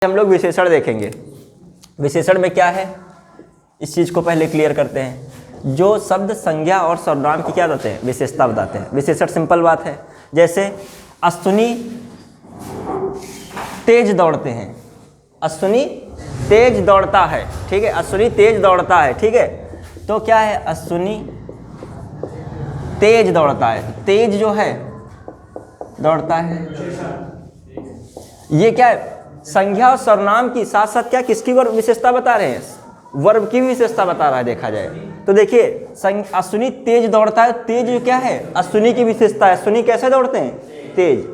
हम लोग विशेषण देखेंगे। विशेषण में क्या है, इस चीज़ को पहले क्लियर करते हैं। जो शब्द संज्ञा और सर्वनाम की क्या बताते हैं, विशेषता बताते हैं। विशेषण सिंपल बात है, जैसे अश्विनी तेज दौड़ते हैं, अश्विनी तेज दौड़ता है, ठीक है, अश्विनी तेज दौड़ता है, ठीक है। तो क्या है, अश्विनी तेज दौड़ता है, तेज जो है दौड़ता है, ये क्या है, संज्ञा और सर्वनाम की साथ साथ क्या किसकी वर्ब विशेषता बता रहे हैं, वर्ब की विशेषता बता रहा है। देखा जाए तो देखिए, अश्विनी तेज दौड़ता है, तेज जो क्या है, अश्विनी की विशेषता है। अश्विनी कैसे दौड़ते हैं, तेज।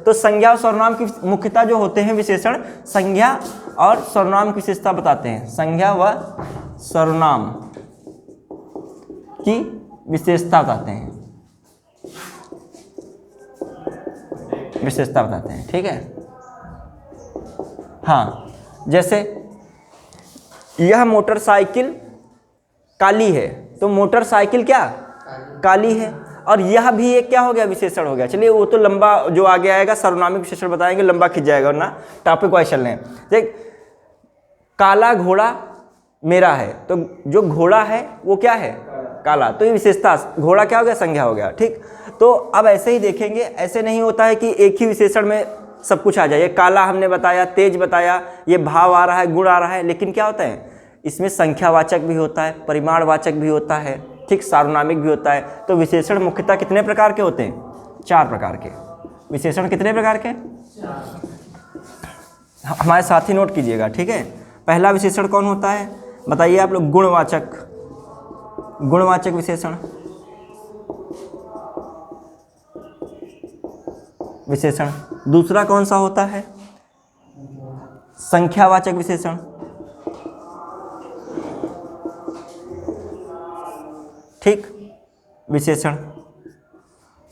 तो संज्ञा और सर्वनाम की मुख्यतः जो होते हैं विशेषण, संज्ञा और सर्वनाम की विशेषता बताते हैं। संज्ञा व सर्वनाम की विशेषता बताते हैं, विशेषता बताते हैं, ठीक है। हाँ, जैसे यह मोटरसाइकिल काली है, तो मोटरसाइकिल क्या काली है, और यह भी एक क्या हो गया, विशेषण हो गया। चलिए वो तो लंबा जो आगे आएगा सर्वनामिक विशेषण बताएंगे, लंबा खिंच जाएगा, वरना टॉपिक वाइज चल रहे हैं। देख, काला घोड़ा मेरा है, तो जो घोड़ा है वो क्या है, काला, तो ये विशेषता, घोड़ा क्या हो गया, संज्ञा हो गया, ठीक। तो अब ऐसे ही देखेंगे, ऐसे नहीं होता है कि एक ही विशेषण में सब कुछ आ जाए। ये काला हमने बताया, तेज बताया, ये भाव आ रहा है, गुण आ रहा है, लेकिन क्या होता है, इसमें संख्यावाचक भी होता है, परिमाणवाचक भी होता है, ठीक, सार्वनामिक भी होता है। तो विशेषण मुख्यतः कितने प्रकार के होते हैं, 4 प्रकार के। विशेषण कितने प्रकार के, हमारे साथ ही नोट कीजिएगा, ठीक है। पहला विशेषण कौन होता है, बताइए आप लोग, गुणवाचक, गुणवाचक विशेषण, विशेषण। दूसरा कौन सा होता है, संख्यावाचक विशेषण, ठीक, विशेषण।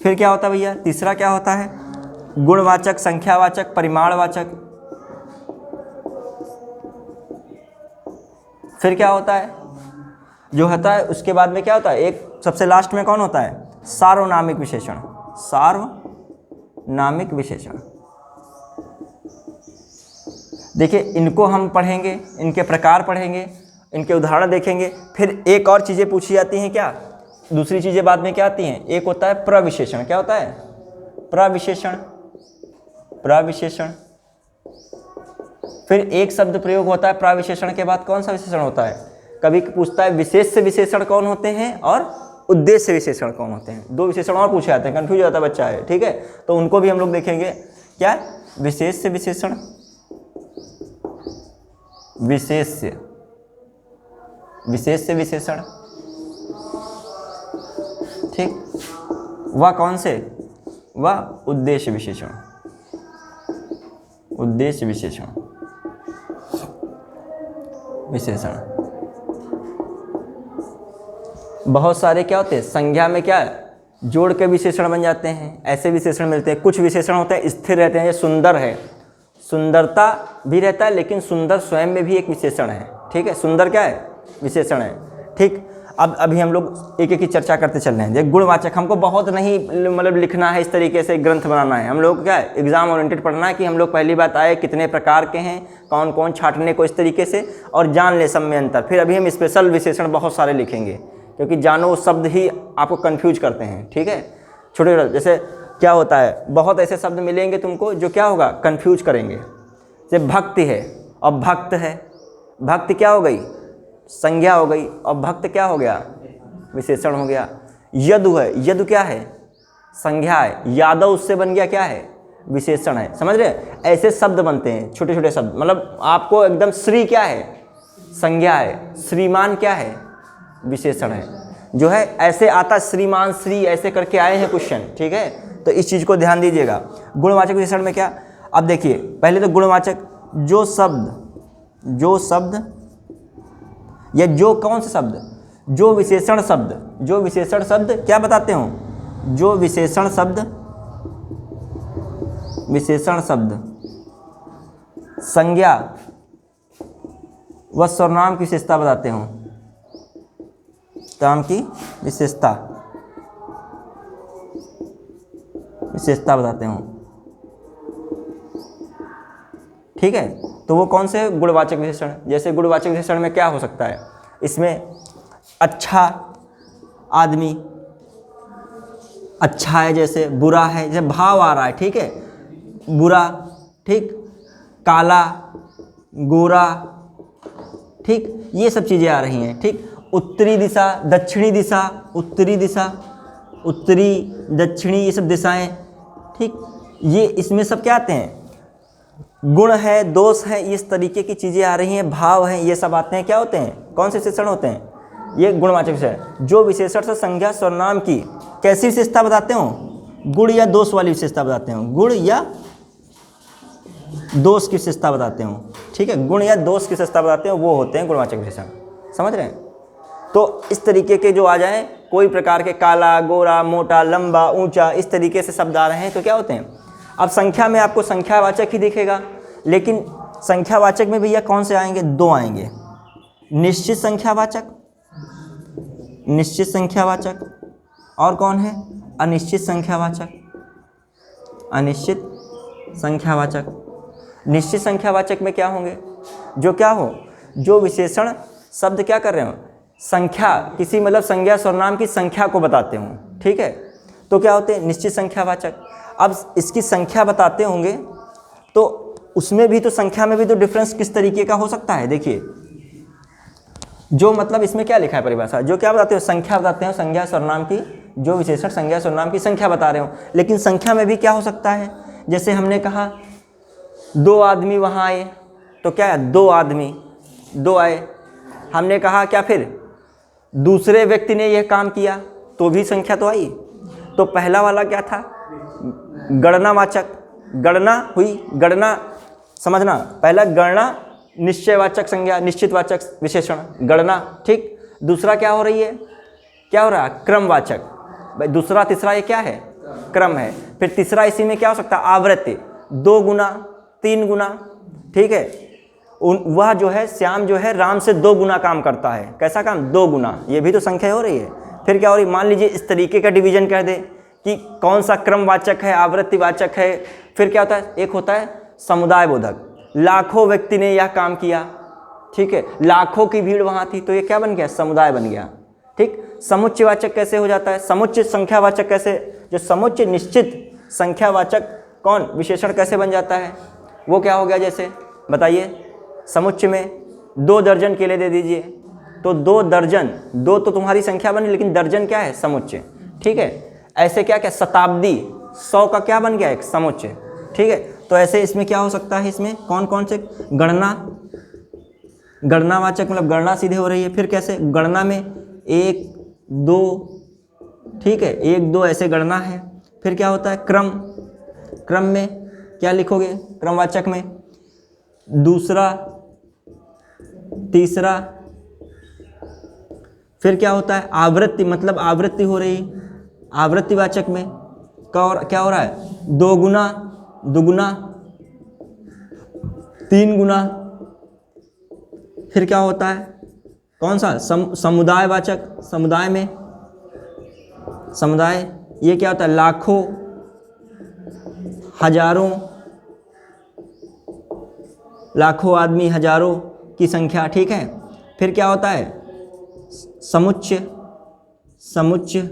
फिर क्या होता है भैया, तीसरा क्या होता है, गुणवाचक, संख्यावाचक, परिमाणवाचक। फिर क्या होता है, जो होता है उसके बाद में क्या होता है, एक सबसे लास्ट में कौन होता है, सार्वनामिक विशेषण, सार्वनामिक विशेषण। देखिए, इनको हम पढ़ेंगे, इनके प्रकार पढ़ेंगे, इनके उदाहरण देखेंगे। फिर एक और चीज़ें पूछी जाती हैं, क्या दूसरी चीज़ें बाद में क्या आती हैं, एक होता है प्रविशेषण। क्या होता है, प्रविशेषण, प्रविशेषण। फिर एक शब्द प्रयोग होता है प्रविशेषण के बाद, कौन सा विशेषण होता है, कभी पूछता है विशेष से विशेषण कौन होते हैं और उद्देश्य विशेषण कौन होते हैं। 2 विशेषण और पूछे जाते हैं, कंफ्यूज हो जाता है बच्चा है, ठीक है। तो उनको भी हम लोग देखेंगे। क्या, विशेष से विशेषण, विशेष से, विशेष से विशेषण, ठीक। वह कौन से, वह उद्देश्य विशेषण, उद्देश्य विशेषण, विशेषण। बहुत सारे क्या होते हैं, संज्ञा में क्या जोड़ के विशेषण बन जाते हैं, ऐसे विशेषण मिलते हैं। कुछ विशेषण होते हैं स्थिर रहते हैं, ये सुंदर है, सुंदरता भी रहता है, लेकिन सुंदर स्वयं में भी एक विशेषण है, ठीक है। सुंदर क्या है, विशेषण है, ठीक। अब अभी हम लोग एक एक की चर्चा करते चल रहे हैं। जैसे गुणवाचक, हमको बहुत नहीं मतलब लिखना है, इस तरीके से ग्रंथ बनाना है, हम लोग क्या है, एग्जाम ओरिएंटेड पढ़ना है कि हम लोग पहली बात आए कितने प्रकार के हैं, कौन कौन छांटने को, इस तरीके से, और जान ले सब में अंतर। फिर अभी हम स्पेशल विशेषण बहुत सारे लिखेंगे, क्योंकि जानो शब्द ही आपको कंफ्यूज करते हैं, ठीक है। छोटे छोटे, जैसे क्या होता है, बहुत ऐसे शब्द मिलेंगे तुमको जो क्या होगा, कंफ्यूज करेंगे। जैसे भक्ति है और भक्त है, भक्ति क्या हो गई, संज्ञा हो गई, और भक्त क्या हो गया, विशेषण हो गया। यदु है, यदु क्या है, संज्ञा है, यादव उससे बन गया क्या है, विशेषण है। समझ रहे, ऐसे शब्द बनते हैं, छोटे छोटे शब्द। मतलब आपको एकदम, श्री क्या है, संज्ञा है, श्रीमान क्या है, विशेषण है, जो है ऐसे आता, श्रीमान, श्री, ऐसे करके आए हैं क्वेश्चन, ठीक है। तो इस चीज़ को ध्यान दीजिएगा। गुणवाचक विशेषण में क्या, अब देखिए, पहले तो गुणवाचक, जो शब्द, जो शब्द या जो कौन सा शब्द, जो विशेषण शब्द, जो विशेषण शब्द क्या बताते हो, जो विशेषण शब्द, विशेषण शब्द संज्ञा व सर्वनाम की विशेषता बताते हो, नाम की विशेषता, विशेषता बताते हो, ठीक है। तो वो कौन से गुणवाचक विशेषण, जैसे गुणवाचक विशेषण में क्या हो सकता है, इसमें अच्छा आदमी, अच्छा है, जैसे बुरा है, जैसे भाव आ रहा है, ठीक है, बुरा, ठीक, काला, गोरा, ठीक, ये सब चीज़ें आ रही हैं, ठीक। उत्तरी दिशा, दक्षिणी दिशा, उत्तरी दिशा, उत्तरी, दक्षिणी, ये सब दिशाएं, ठीक, ये इसमें सब क्या आते हैं, गुण है, दोष है, इस तरीके की चीज़ें आ रही हैं, भाव हैं, ये सब आते हैं, क्या होते हैं, कौन से विशेषण होते हैं, ये गुणवाचक विशेषण। जो विशेषण से संज्ञा सर्वनाम की कैसी विशेषता बताते हो, गुण या दोष वाली विशेषता बताते हो, गुण या दोष की विशेषता बताते हो, ठीक है, गुण या दोष की विशेषता बताते हो, वो होते हैं गुणवाचक विशेषण। समझ रहे हैं? तो इस तरीके के जो आ जाएं, कोई प्रकार के काला, गोरा, मोटा, लंबा, ऊंचा, इस तरीके से शब्द आ रहे हैं तो क्या होते हैं। अब संख्या में आपको संख्यावाचक ही दिखेगा, लेकिन संख्यावाचक में भैया कौन से आएंगे, दो आएंगे, निश्चित संख्यावाचक, निश्चित संख्यावाचक, और कौन है, अनिश्चित संख्यावाचक, अनिश्चित संख्यावाचक। निश्चित संख्यावाचक में क्या होंगे, जो क्या हो, जो विशेषण शब्द क्या कर रहे हो, संख्या, किसी मतलब संज्ञा सर्वनाम की संख्या को बताते हो, ठीक है, तो क्या होते हैं, निश्चित संख्यावाचक। अब इसकी संख्या बताते होंगे तो उसमें भी तो, संख्या में भी तो डिफरेंस किस तरीके का हो सकता है, देखिए, जो मतलब इसमें क्या लिखा है परिभाषा, जो क्या बताते हो, संख्या बताते हो, संज्ञा सर्वनाम की, जो विशेषण संज्ञा सर्वनाम की संख्या बता रहे हो, लेकिन संख्या में भी क्या हो सकता है, जैसे हमने कहा दो आदमी वहाँ आए, तो क्या है, दो आदमी, दो आए, हमने कहा क्या, फिर दूसरे व्यक्ति ने यह काम किया, तो भी संख्या तो आई। तो पहला वाला क्या था, गणनावाचक, गणना हुई, गणना समझना, पहला गणना निश्चयवाचक संज्ञा, निश्चितवाचक विशेषण, गणना, ठीक। दूसरा क्या हो रही है, क्या हो रहा है, क्रमवाचक, भाई दूसरा तीसरा ये क्या है, क्रम है। फिर तीसरा इसी में क्या हो सकता है, आवृत्ति, 2 गुना, 3 गुना, ठीक है। वह जो है, श्याम जो है राम से 2 गुना काम करता है, कैसा काम, 2 गुना, ये भी तो संख्या हो रही है। फिर क्या हो रही है, मान लीजिए इस तरीके का डिवीजन कर दे कि कौन सा क्रमवाचक है, आवृत्तिवाचक है। फिर क्या होता है, एक होता है समुदाय बोधक, लाखों व्यक्ति ने यह काम किया, ठीक है, लाखों की भीड़ वहाँ थी, तो ये क्या बन गया, समुदाय बन गया, ठीक। समुच्चयवाचक कैसे हो जाता है, समुच्चय संख्यावाचक कैसे, जो समुच्चय निश्चित संख्यावाचक कौन विशेषण कैसे बन जाता है, वो क्या हो गया, जैसे बताइए, समुच्चय में 2 दर्जन केले दे दीजिए, तो 2 दर्जन, 2 तो तुम्हारी संख्या बनी, लेकिन दर्जन क्या है, समुच्चय, ठीक है। ऐसे क्या क्या, शताब्दी, 100 का क्या बन गया, एक समुच्चय, ठीक है। तो ऐसे इसमें क्या हो सकता है, इसमें कौन कौन से, गणना, गणनावाचक मतलब गणना सीधे हो रही है। फिर कैसे, गणना में 1 2, ठीक है, 1 2 ऐसे गणना है। फिर क्या होता है, क्रम, क्रम में क्या लिखोगे, क्रमवाचक में दूसरा, तीसरा। फिर क्या होता है, आवृत्ति, मतलब आवृत्ति हो रही, आवृत्तिवाचक में क्या हो रहा है, 2 गुना, दुगुना, 3 गुना। फिर क्या होता है, कौन सा, समुदायवाचक, समुदाय में, समुदाय ये क्या होता है, लाखों, हजारों, लाखों आदमी, हजारों की संख्या, ठीक है। फिर क्या होता है, समुच्चय, समुच्चय,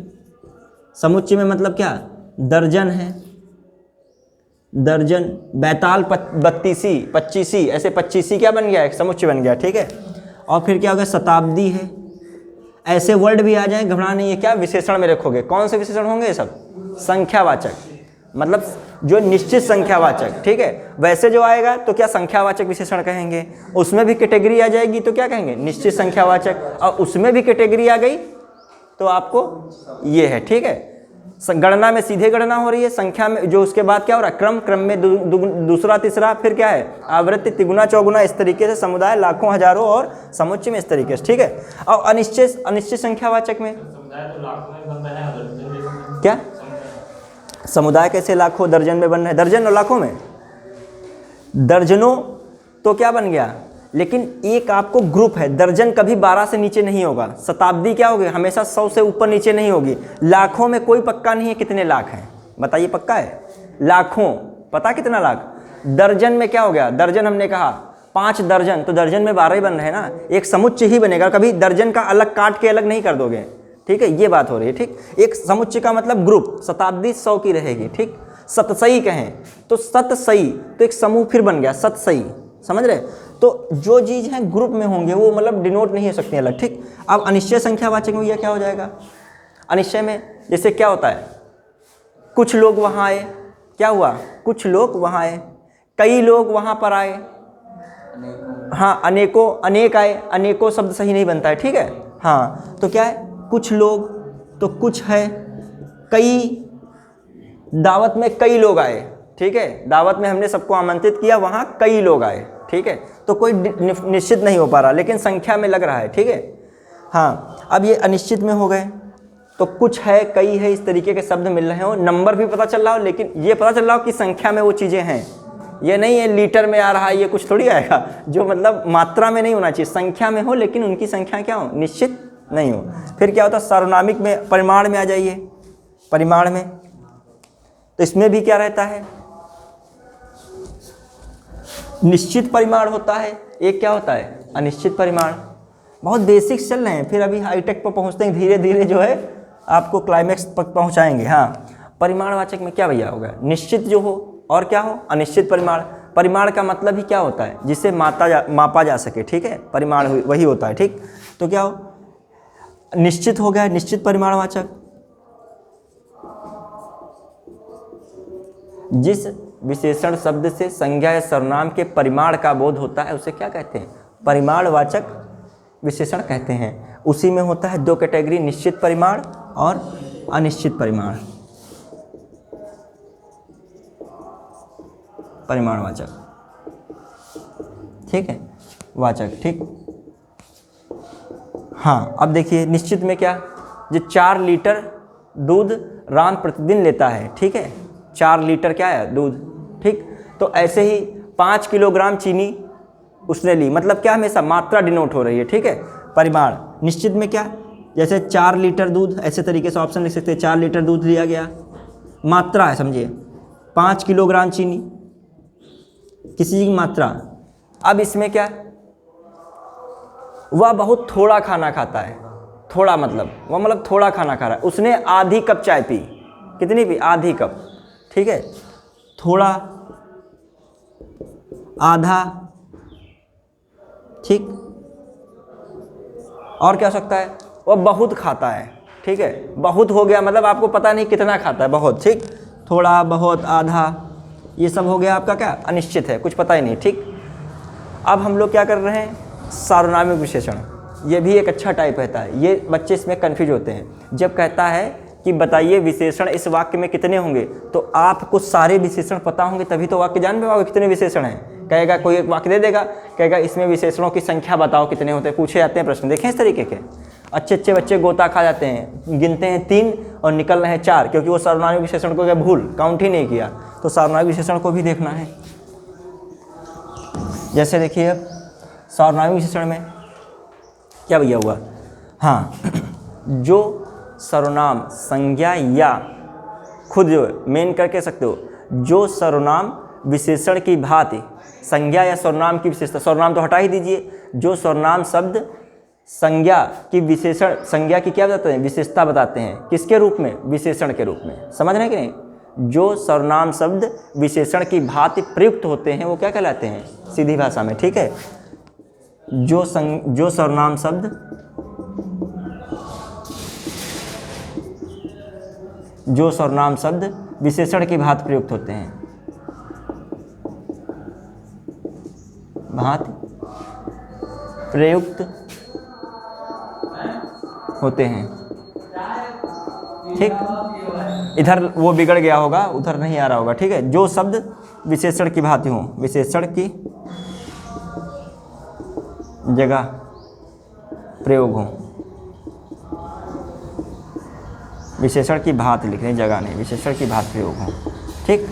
समुच्चय में मतलब क्या, दर्जन है, दर्जन, बैताल, 32, 25, ऐसे 25 क्या बन गया, एक समुच्चय बन गया, ठीक है। और फिर क्या हो गया, शताब्दी है। ऐसे वर्ड भी आ जाए, घबराना नहीं है, क्या विशेषण में रखोगे, कौन से विशेषण होंगे, ये सब संख्यावाचक, मतलब जो निश्चित संख्यावाचक, ठीक है। वैसे जो आएगा तो क्या संख्यावाचक विशेषण कहेंगे, उसमें भी कैटेगरी आ जाएगी तो क्या कहेंगे, निश्चित संख्यावाचक, और उसमें भी कैटेगरी आ गई तो आपको ये है, ठीक है। गणना में सीधे गणना हो रही है, संख्या में जो उसके बाद क्या हो रहा है, क्रम, क्रम में दूसरा तीसरा, फिर क्या है, आवृत्ति, तिगुना चौगुना, इस तरीके से समुदाय, लाखों, हजारों, और समुच्चय में इस तरीके से, ठीक है। और अनिश्चित, अनिश्चित संख्यावाचक में क्या, समुदाय कैसे लाखों, दर्जन में बन रहे हैं, दर्जन और लाखों में, दर्जनों तो क्या बन गया, लेकिन एक आपको ग्रुप है, दर्जन कभी 12 से नीचे नहीं होगा, शताब्दी क्या होगी, हमेशा 100 से ऊपर नीचे नहीं होगी, लाखों में कोई पक्का नहीं है कितने लाख हैं, बताइए पक्का है, लाखों पता कितना लाख, दर्जन में क्या हो गया, दर्जन हमने कहा 5 दर्जन, तो दर्जन में 12 ही बन रहे हैं ना, एक समुच्चय ही बनेगा, कभी दर्जन का अलग काट के अलग नहीं कर दोगे, ठीक है, ये बात हो रही है, ठीक। एक समुच्चय का मतलब ग्रुप, शताब्दी 100 की रहेगी, ठीक। सतसई कहें तो सतसई, तो एक समूह फिर बन गया सतसई, समझ रहे। तो जो चीज़ है ग्रुप में होंगे वो मतलब डिनोट नहीं हो सकती अलग, ठीक। अब अनिश्चय संख्यावाचक में यह क्या हो जाएगा, अनिश्चय में जैसे क्या होता है, कुछ लोग वहाँ आए, क्या हुआ, कुछ लोग वहाँ आए, कई लोग वहाँ पर आए, हाँ, अनेकों, अनेक आए, अनेकों शब्द सही नहीं बनता है, ठीक है, हाँ, तो क्या है, कुछ लोग, तो कुछ है, कई, दावत में कई लोग आए, ठीक है, दावत में हमने सबको आमंत्रित किया, वहाँ कई लोग आए, ठीक है, तो कोई निश्चित नहीं हो पा रहा, लेकिन संख्या में लग रहा है, ठीक है, हाँ। अब ये अनिश्चित में हो गए, तो कुछ है, कई है, इस तरीके के शब्द मिल रहे हो, नंबर भी पता चल रहा हो, लेकिन ये पता चल रहा हो कि संख्या में वो चीज़ें हैं, ये नहीं है लीटर में आ रहा है, ये कुछ थोड़ी आएगा, जो मतलब मात्रा में नहीं होना चाहिए, संख्या में हो, लेकिन उनकी संख्या क्या हो, निश्चित नहीं हो। फिर क्या होता है, सार्वनामिक में, परिमाण में आ जाइए, परिमाण में, तो इसमें भी क्या रहता है, निश्चित परिमाण होता है, एक क्या होता है, अनिश्चित परिमाण। बहुत बेसिक्स चल रहे हैं, फिर अभी हाईटेक पर पहुंचते हैं, धीरे धीरे जो है आपको क्लाइमेक्स तक पहुंचाएंगे। हाँ, परिमाणवाचक में क्या भैया होगा, निश्चित जो हो और क्या हो, अनिश्चित परिमाण। परिमाण का मतलब ही क्या होता है, जिसे मापा जा सके, ठीक है, परिमाण वही होता है, ठीक। तो क्या हो, निश्चित हो गया, निश्चित परिमाणवाचक। जिस विशेषण शब्द से संज्ञा या सर्वनाम के परिमाण का बोध होता है उसे क्या कहते हैं, परिमाणवाचक विशेषण कहते हैं। उसी में होता है 2 कैटेगरी, निश्चित परिमाण और अनिश्चित परिमाण, परिमाणवाचक, ठीक है, वाचक, ठीक। हाँ, अब देखिए निश्चित में क्या, जो 4 लीटर दूध राम प्रतिदिन लेता है, ठीक है, 4 लीटर क्या है, दूध, ठीक। तो ऐसे ही 5 किलोग्राम चीनी उसने ली, मतलब क्या, हमेशा मात्रा डिनोट हो रही है, ठीक है, परिमाण। निश्चित में क्या, जैसे 4 लीटर दूध, ऐसे तरीके से ऑप्शन लिख सकते हैं, 4 लीटर दूध लिया गया, मात्रा है, समझिए, 5 किलोग्राम चीनी, किसी चीज़ की मात्रा। अब इसमें क्या, वह बहुत थोड़ा खाना खाता है, थोड़ा मतलब वह मतलब थोड़ा खाना खा रहा है, उसने आधी कप चाय पी, कितनी पी, आधी कप, ठीक है, थोड़ा, आधा, ठीक। और क्या हो सकता है, वह बहुत खाता है, ठीक है, बहुत हो गया मतलब आपको पता नहीं कितना खाता है, बहुत, ठीक, थोड़ा, बहुत, आधा, ये सब हो गया आपका क्या, अनिश्चित है, कुछ पता ही नहीं, ठीक। अब हम लोग क्या कर रहे हैं, सार्वनामिक विशेषण, ये भी एक अच्छा टाइप रहता है, ये बच्चे इसमें कन्फ्यूज होते हैं। जब कहता है कि बताइए विशेषण इस वाक्य में कितने होंगे, तो आपको सारे विशेषण पता होंगे तभी तो वाक्य जान पाओगे कितने विशेषण हैं। कहेगा कोई एक वाक्य दे देगा, कहेगा इसमें विशेषणों की संख्या बताओ कितने होते हैं, पूछे जाते हैं प्रश्न, देखें इस तरीके के। अच्छे अच्छे बच्चे गोता खा जाते हैं, गिनते हैं 3 और निकल रहे हैं 4, क्योंकि वो सार्वनामिक विशेषण को क्या भूल, काउंट ही नहीं किया। तो सार्वनामिक विशेषण को भी देखना है। जैसे देखिए अब सार्वनामिक विशेषण में क्या भैया हुआ, हाँ, जो सर्वनाम संज्ञा या खुद मेन करके सकते हो, जो सर्वनाम विशेषण की भांति संज्ञा या सर्वनाम की विशेषता, सर्वनाम तो हटा ही दीजिए, जो सर्वनाम शब्द संज्ञा की विशेषण, संज्ञा की क्या बताते हैं, विशेषता बताते हैं, किसके रूप में, विशेषण के रूप में, समझ रहे हैं कि नहीं। जो सर्वनाम शब्द विशेषण की भांति प्रयुक्त होते हैं वो क्या कहलाते हैं, सीधी भाषा में, ठीक है। जो सर्वनाम शब्द विशेषण की भांति प्रयुक्त होते हैं, भांति प्रयुक्त होते हैं, ठीक। इधर वो बिगड़ गया होगा, उधर नहीं आ रहा होगा, ठीक है। जो शब्द विशेषण की भांति हो, विशेषण की जगह प्रयोग हो, विशेषण की भांति लिख रहे हैं, जगह नहीं, विशेषण की भांति प्रयोग हो, ठीक।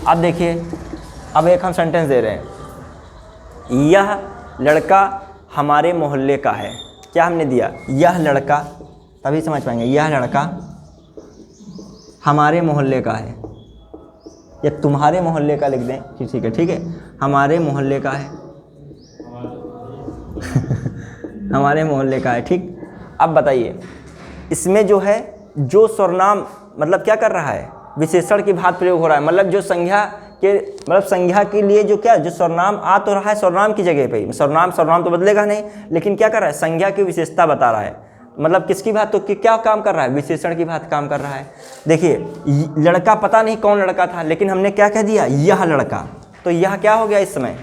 अब देखिए, अब एक हम सेंटेंस दे रहे हैं, यह लड़का हमारे मोहल्ले का है। क्या हमने दिया, यह लड़का, तभी समझ पाएंगे, यह लड़का हमारे मोहल्ले का है, या तुम्हारे मोहल्ले का लिख दें, ठीक है, ठीक है, हमारे मोहल्ले का है। हमारे मोहल्ले का है, ठीक। अब बताइए, इसमें जो है जो सर्वनाम मतलब क्या कर रहा है, विशेषण की भांति प्रयोग हो रहा है, मतलब जो संज्ञा के मतलब संज्ञा के लिए जो क्या जो सर्वनाम आ तो रहा है सर्वनाम की जगह पे ही, सर्वनाम तो बदलेगा नहीं, लेकिन क्या कर रहा है, संज्ञा की विशेषता बता रहा है। मतलब किसकी बात, तो क्या काम कर रहा है, विशेषण की बात काम कर रहा है। देखिए लड़का, पता नहीं कौन लड़का था, लेकिन हमने क्या कह दिया, यह लड़का, तो यह क्या हो गया इस समय,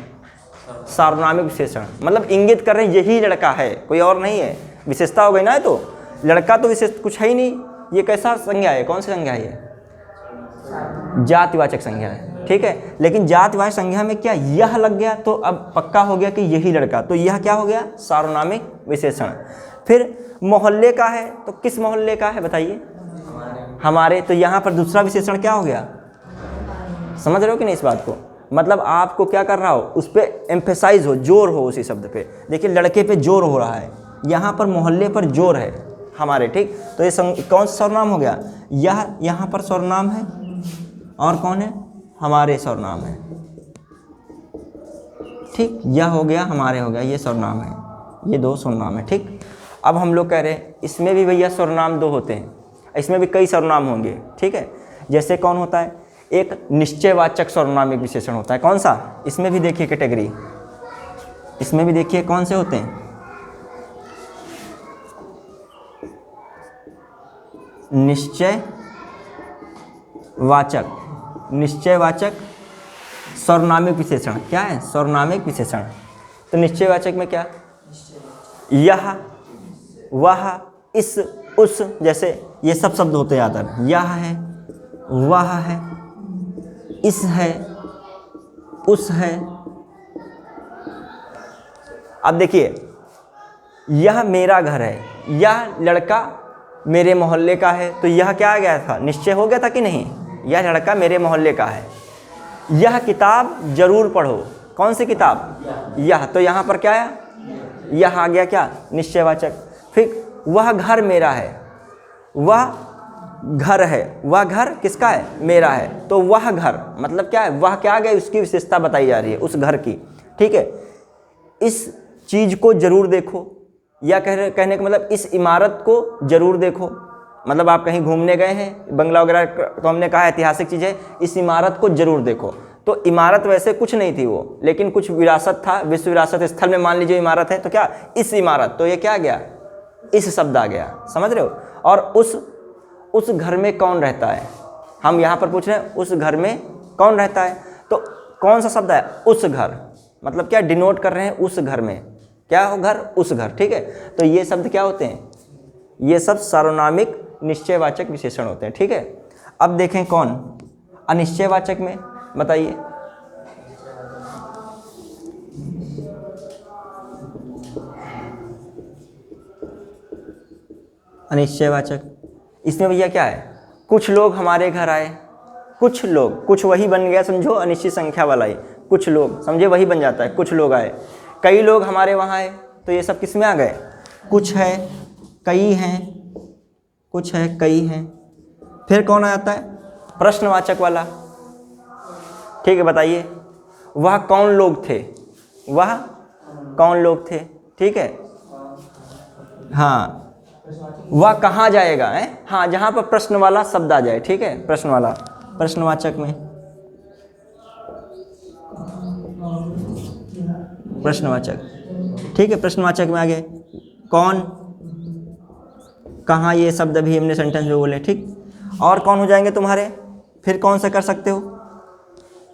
सार्वनामिक विशेषण, मतलब इंगित कर रहे हैं यही लड़का है, कोई और नहीं है, विशेषता हो गई ना। तो लड़का तो विशेष कुछ है ही नहीं, ये कैसा संज्ञा है, कौन सी संज्ञा है, ये जातिवाचक संज्ञा है, ठीक है। लेकिन जातिवाचक संज्ञा में क्या यह लग गया, तो अब पक्का हो गया कि यही लड़का, तो यह क्या हो गया, सार्वनामिक विशेषण। फिर मोहल्ले का है, तो किस मोहल्ले का है बताइए, हमारे, तो यहाँ पर दूसरा विशेषण क्या हो गया, समझ रहे हो कि नहीं इस बात को, मतलब आपको क्या कर रहा हो, उस पर एम्फेसाइज हो, जोर हो उसी शब्द पे। देखिए लड़के पे जोर हो रहा है, यहाँ पर मोहल्ले पर जोर है हमारे, ठीक। तो ये कौन सा सर्वनाम हो गया, यह यहाँ पर सर्वनाम है, और कौन है, हमारे सर्वनाम है, ठीक। यह हो गया हमारे, हो गया ये सर्वनाम है, ये दो सर्वनाम है, ठीक। अब हम लोग कह रहे हैं इसमें भी भैया सर्वनाम दो होते हैं, इसमें भी कई सर्वनाम होंगे, ठीक है। जैसे कौन होता है, एक निश्चयवाचक सर्वनामिक विशेषण होता है, कौन सा, इसमें भी देखिए कैटेगरी, इसमें भी देखिए कौन से होते हैं, निश्चयवाचक सर्वनामिक विशेषण, क्या है, सर्वनामिक विशेषण। तो निश्चयवाचक में क्या, यह, वह, इस, उस, जैसे ये सब शब्द होते हैं आदर, यह है, वह है, इस है, उस है। अब देखिए यह मेरा घर है, यह लड़का मेरे मोहल्ले का है, तो यह क्या आ गया था, निश्चय हो गया था कि नहीं, यह लड़का मेरे मोहल्ले का है। यह किताब जरूर पढ़ो, कौन सी किताब, यह, तो यहाँ पर क्या आया, यह आ गया क्या, निश्चयवाचक। फिर वह घर मेरा है, वह घर है, वह घर किसका है, मेरा है, तो वह घर मतलब क्या है, वह क्या आ गया, उसकी विशेषता बताई जा रही है उस घर की, ठीक है। इस चीज़ को जरूर देखो, या कहने का मतलब इस इमारत को जरूर देखो, मतलब आप कहीं घूमने गए हैं, बंगला वगैरह, तो हमने कहा ऐतिहासिक चीज़ है, इस इमारत को जरूर देखो। तो इमारत वैसे कुछ नहीं थी वो, लेकिन कुछ विरासत था, विश्व विरासत स्थल में मान लीजिए इमारत है, तो क्या इस इमारत, तो ये क्या आ गया, इस शब्द आ गया, समझ रहे हो। और उस घर में कौन रहता है, हम यहाँ पर पूछ रहे हैं उस घर में कौन रहता है, तो कौन सा शब्द है, उस घर, मतलब क्या डिनोट कर रहे हैं उस घर में, क्या हो घर, उस घर, ठीक है। तो ये शब्द क्या होते हैं, ये सब सार्वनामिक निश्चयवाचक विशेषण होते हैं, ठीक है। अब देखें कौन अनिश्चयवाचक में, बताइए, अनिश्चयवाचक, इसमें भैया क्या है, कुछ लोग हमारे घर आए, कुछ लोग, कुछ वही बन गया समझो, अनिश्चित संख्या वाला ही, कुछ लोग समझे वही बन जाता है, कुछ लोग आए, कई लोग हमारे वहाँ आए, तो ये सब किस में आ गए, कुछ है, कई हैं, कुछ है, कई हैं। फिर कौन आ जाता है, प्रश्नवाचक वाला, ठीक है। बताइए वह कौन लोग थे, वह कौन लोग थे, ठीक है। हाँ, वह कहाँ जाएगा है, हाँ, जहाँ पर प्रश्न वाला शब्द आ जाए, ठीक है, प्रश्न वाला, प्रश्नवाचक में, प्रश्नवाचक, ठीक है, प्रश्नवाचक में आ गए कौन, कहाँ, ये शब्द अभी हमने सेंटेंस में बोले, ठीक। और कौन हो जाएंगे तुम्हारे, फिर कौन सा कर सकते हो,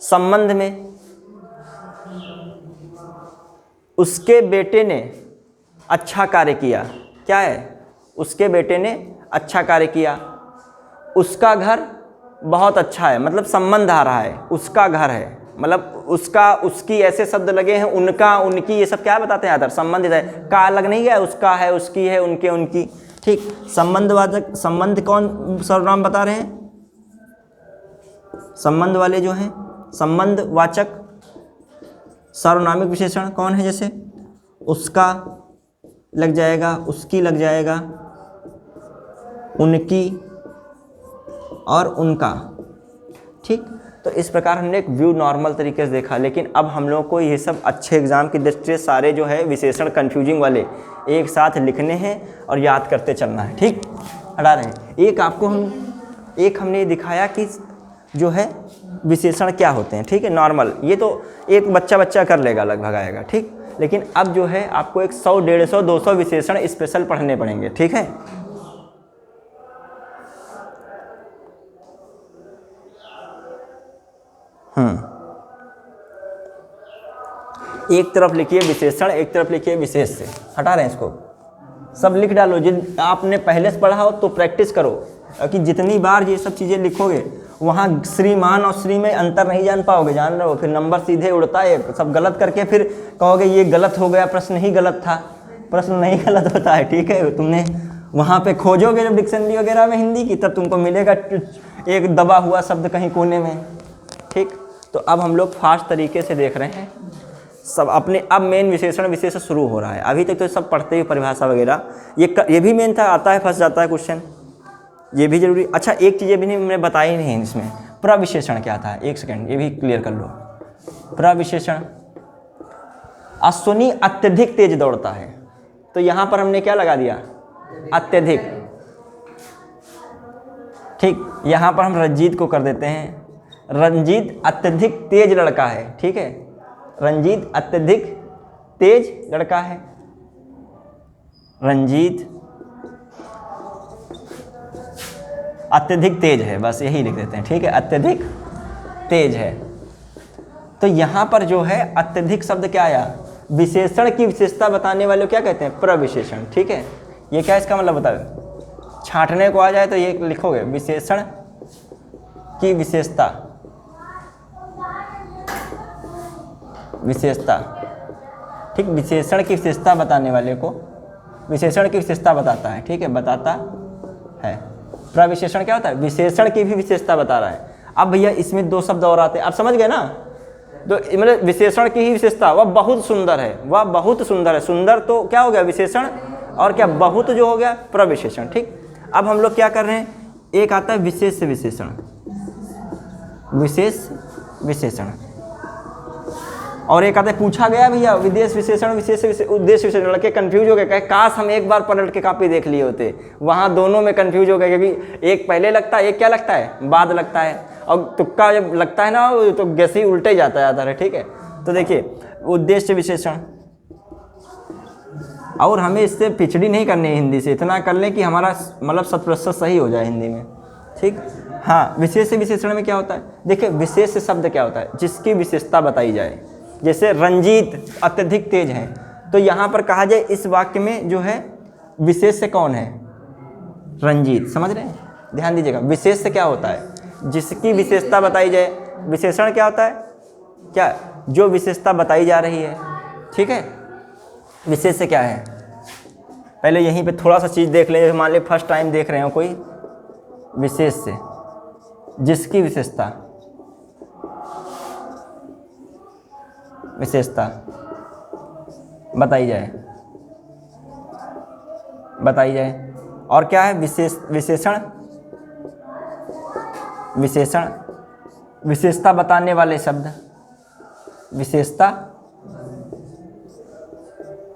संबंध में, उसके बेटे ने अच्छा कार्य किया, क्या है, उसके बेटे ने अच्छा कार्य किया, उसका घर बहुत अच्छा है, मतलब संबंध आ रहा है, उसका घर है, मतलब उसका, उसकी, ऐसे शब्द लगे हैं, उनका, उनकी, ये सब क्या बताते हैं आदर, संबंधित है, का अलग नहीं गया, उसका है, उसकी है, उनके, उनकी, ठीक। संबंधवाचक, संबंध कौन सर्वनाम बता रहे हैं, संबंध वाले जो हैं, संबंधवाचक सार्वनामिक विशेषण कौन है, जैसे उसका लग जाएगा, उसकी लग जाएगा, उनकी और उनका, ठीक। तो इस प्रकार हमने एक व्यू नॉर्मल तरीके से देखा, लेकिन अब हम लोग को ये सब अच्छे एग्जाम की दृष्टि से सारे जो है विशेषण कन्फ्यूजिंग वाले एक साथ लिखने हैं और याद करते चलना है। ठीक, हटा रहे हैं। एक हमने दिखाया कि जो है विशेषण क्या होते हैं। ठीक है, नॉर्मल ये तो एक बच्चा कर लेगा, लगभग आएगा। ठीक, लेकिन अब जो है आपको एक 100, 150, 200 विशेषण स्पेशल पढ़ने पड़ेंगे। ठीक है, एक तरफ लिखिए विशेषण, एक तरफ लिखिए विशेष से। हटा रहे हैं इसको, सब लिख डालो। जिन आपने पहले से पढ़ा हो तो प्रैक्टिस करो, कि जितनी बार ये सब चीज़ें लिखोगे वहाँ श्रीमान और श्री में अंतर नहीं जान पाओगे। जान रहे हो, फिर नंबर सीधे उड़ता है। सब गलत करके फिर कहोगे ये गलत हो गया, प्रश्न ही गलत था। प्रश्न नहीं गलत होता है। ठीक है, तुमने वहाँ पे खोजोगे जब डिक्शनरी वगैरह में हिंदी की, तब तुमको मिलेगा एक दबा हुआ शब्द कहीं कोने में। ठीक, तो अब हम लोग फास्ट तरीके से देख रहे हैं सब अपने। अब मेन विशेषण विशेष शुरू हो रहा है। अभी तक तो सब पढ़ते हुए परिभाषा वगैरह, ये भी मेन था, आता है फंस जाता है क्वेश्चन, ये भी जरूरी। अच्छा, एक चीज़ भी मैंने बताई नहीं इसमें, प्रविशेषण क्या था। एक सेकंड, ये भी क्लियर कर लो। प्रविशेषण, अश्विनी अत्यधिक तेज दौड़ता है, तो यहाँ पर हमने क्या लगा दिया, अत्यधिक। ठीक, यहाँ पर हम रंजीत को कर देते हैं, रंजीत अत्यधिक तेज लड़का है। ठीक है, रंजीत अत्यधिक तेज लड़का है, रंजीत अत्यधिक तेज है, बस यही लिख देते हैं। ठीक है, अत्यधिक तेज है। तो यहाँ पर जो है अत्यधिक शब्द क्या आया, विशेषण की विशेषता बताने वाले को क्या कहते हैं, प्रविशेषण। ठीक है, ये क्या इसका मतलब बताओ, छांटने को आ जाए तो ये लिखोगे विशेषण की विशेषता, विशेषता। ठीक, विशेषण की विशेषता बताने वाले को विशेषण की विशेषता बताता है। ठीक है, बताता है। प्रविशेषण क्या होता है, विशेषण की भी विशेषता बता रहा है। अब भैया इसमें दो शब्द और आते हैं, आप समझ गए ना। तो मतलब विशेषण की ही विशेषता, वह बहुत सुंदर है, वह बहुत सुंदर है। सुंदर तो क्या हो गया विशेषण, और क्या बहुत जो हो गया प्रविशेषण। ठीक, अब हम लोग क्या कर रहे हैं, एक आता है विशेष विशेषण, विशेष विशेषण, और एक आता है पूछा गया भैया विदेश विशेषण, विशेष उद्देश्य विशेषण। लड़के कंफ्यूज हो गए, कहे काश हम एक बार पलट के कॉपी देख लिए होते। वहाँ दोनों में कंफ्यूज हो गए, क्योंकि एक पहले लगता है, एक क्या लगता है, बाद लगता है, और तुक्का जब लगता है ना तो गैसे ही उल्टे जाता है। ठीक है, तो देखिए उद्देश्य विशेषण, और हमें इससे पिछड़ी नहीं करनी है हिंदी से, इतना कर लें कि हमारा मतलब 100% सही हो जाए हिंदी में। ठीक, हाँ, विशेष विशेषण में क्या होता है, देखिए विशेष शब्द क्या होता है, जिसकी विशेषता बताई जाए। जैसे रंजीत अत्यधिक तेज है, तो यहाँ पर कहा जाए इस वाक्य में जो है विशेष से कौन है, रंजीत। समझ रहे हैं, ध्यान दीजिएगा। विशेष से क्या होता है, जिसकी विशेषता बताई जाए। विशेषण क्या होता है, क्या, जो विशेषता बताई जा रही है। ठीक है, विशेष से क्या है, पहले यहीं पे थोड़ा सा चीज़ देख ले। मान ली फर्स्ट टाइम देख रहे हो कोई, विशेष से जिसकी विशेषता, विशेषता बताई जाए, बताई जाए। और क्या है विशेषण, विशेषण विशेषता बताने वाले शब्द, विशेषता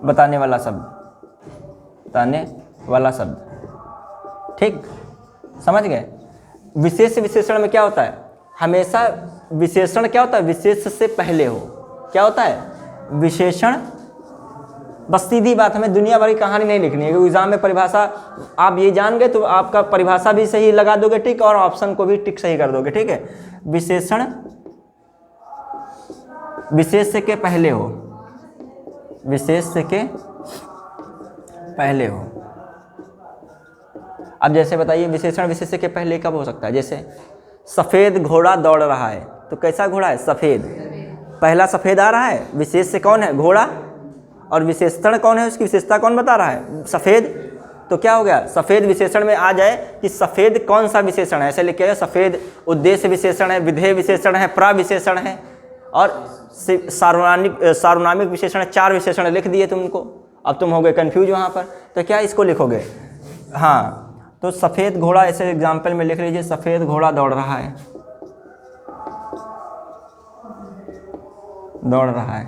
बताने वाला शब्द, बताने वाला शब्द। ठीक, समझ गए। विशेष विशेषण में क्या होता है, हमेशा विशेषण क्या होता है, विशेष से पहले हो। क्या होता है विशेषण, बस सीधी बात, हमें दुनिया भर की कहानी नहीं लिखनी है। एग्जाम में परिभाषा आप ये जान गए तो आपका परिभाषा भी सही लगा दोगे टिक, और ऑप्शन को भी टिक सही कर दोगे। ठीक है, विशेषण विशेष के पहले हो, विशेष के पहले हो। अब जैसे बताइए विशेषण विशेष के पहले कब हो सकता है, जैसे सफ़ेद घोड़ा दौड़ रहा है, तो कैसा घोड़ा है, सफ़ेद, पहला सफ़ेद आ रहा है, विशेष से कौन है, घोड़ा, और विशेषण कौन है, उसकी विशेषता कौन बता रहा है, सफ़ेद। तो क्या हो गया, सफ़ेद विशेषण में आ जाए कि सफ़ेद कौन सा विशेषण है, ऐसे लिख के, सफ़ेद उद्देश्य विशेषण है, विधेय विशेषण है, प्रविशेषण है, और सार्वनामिक विशेषण है। 4 विशेषण लिख दिए तुमको। अब तुम हो गए कन्फ्यूज वहाँ पर, तो क्या इसको लिखोगे, हाँ, तो सफ़ेद घोड़ा ऐसे एग्जाम्पल में लिख लीजिए, सफ़ेद घोड़ा दौड़ रहा है, दौड़ रहा है।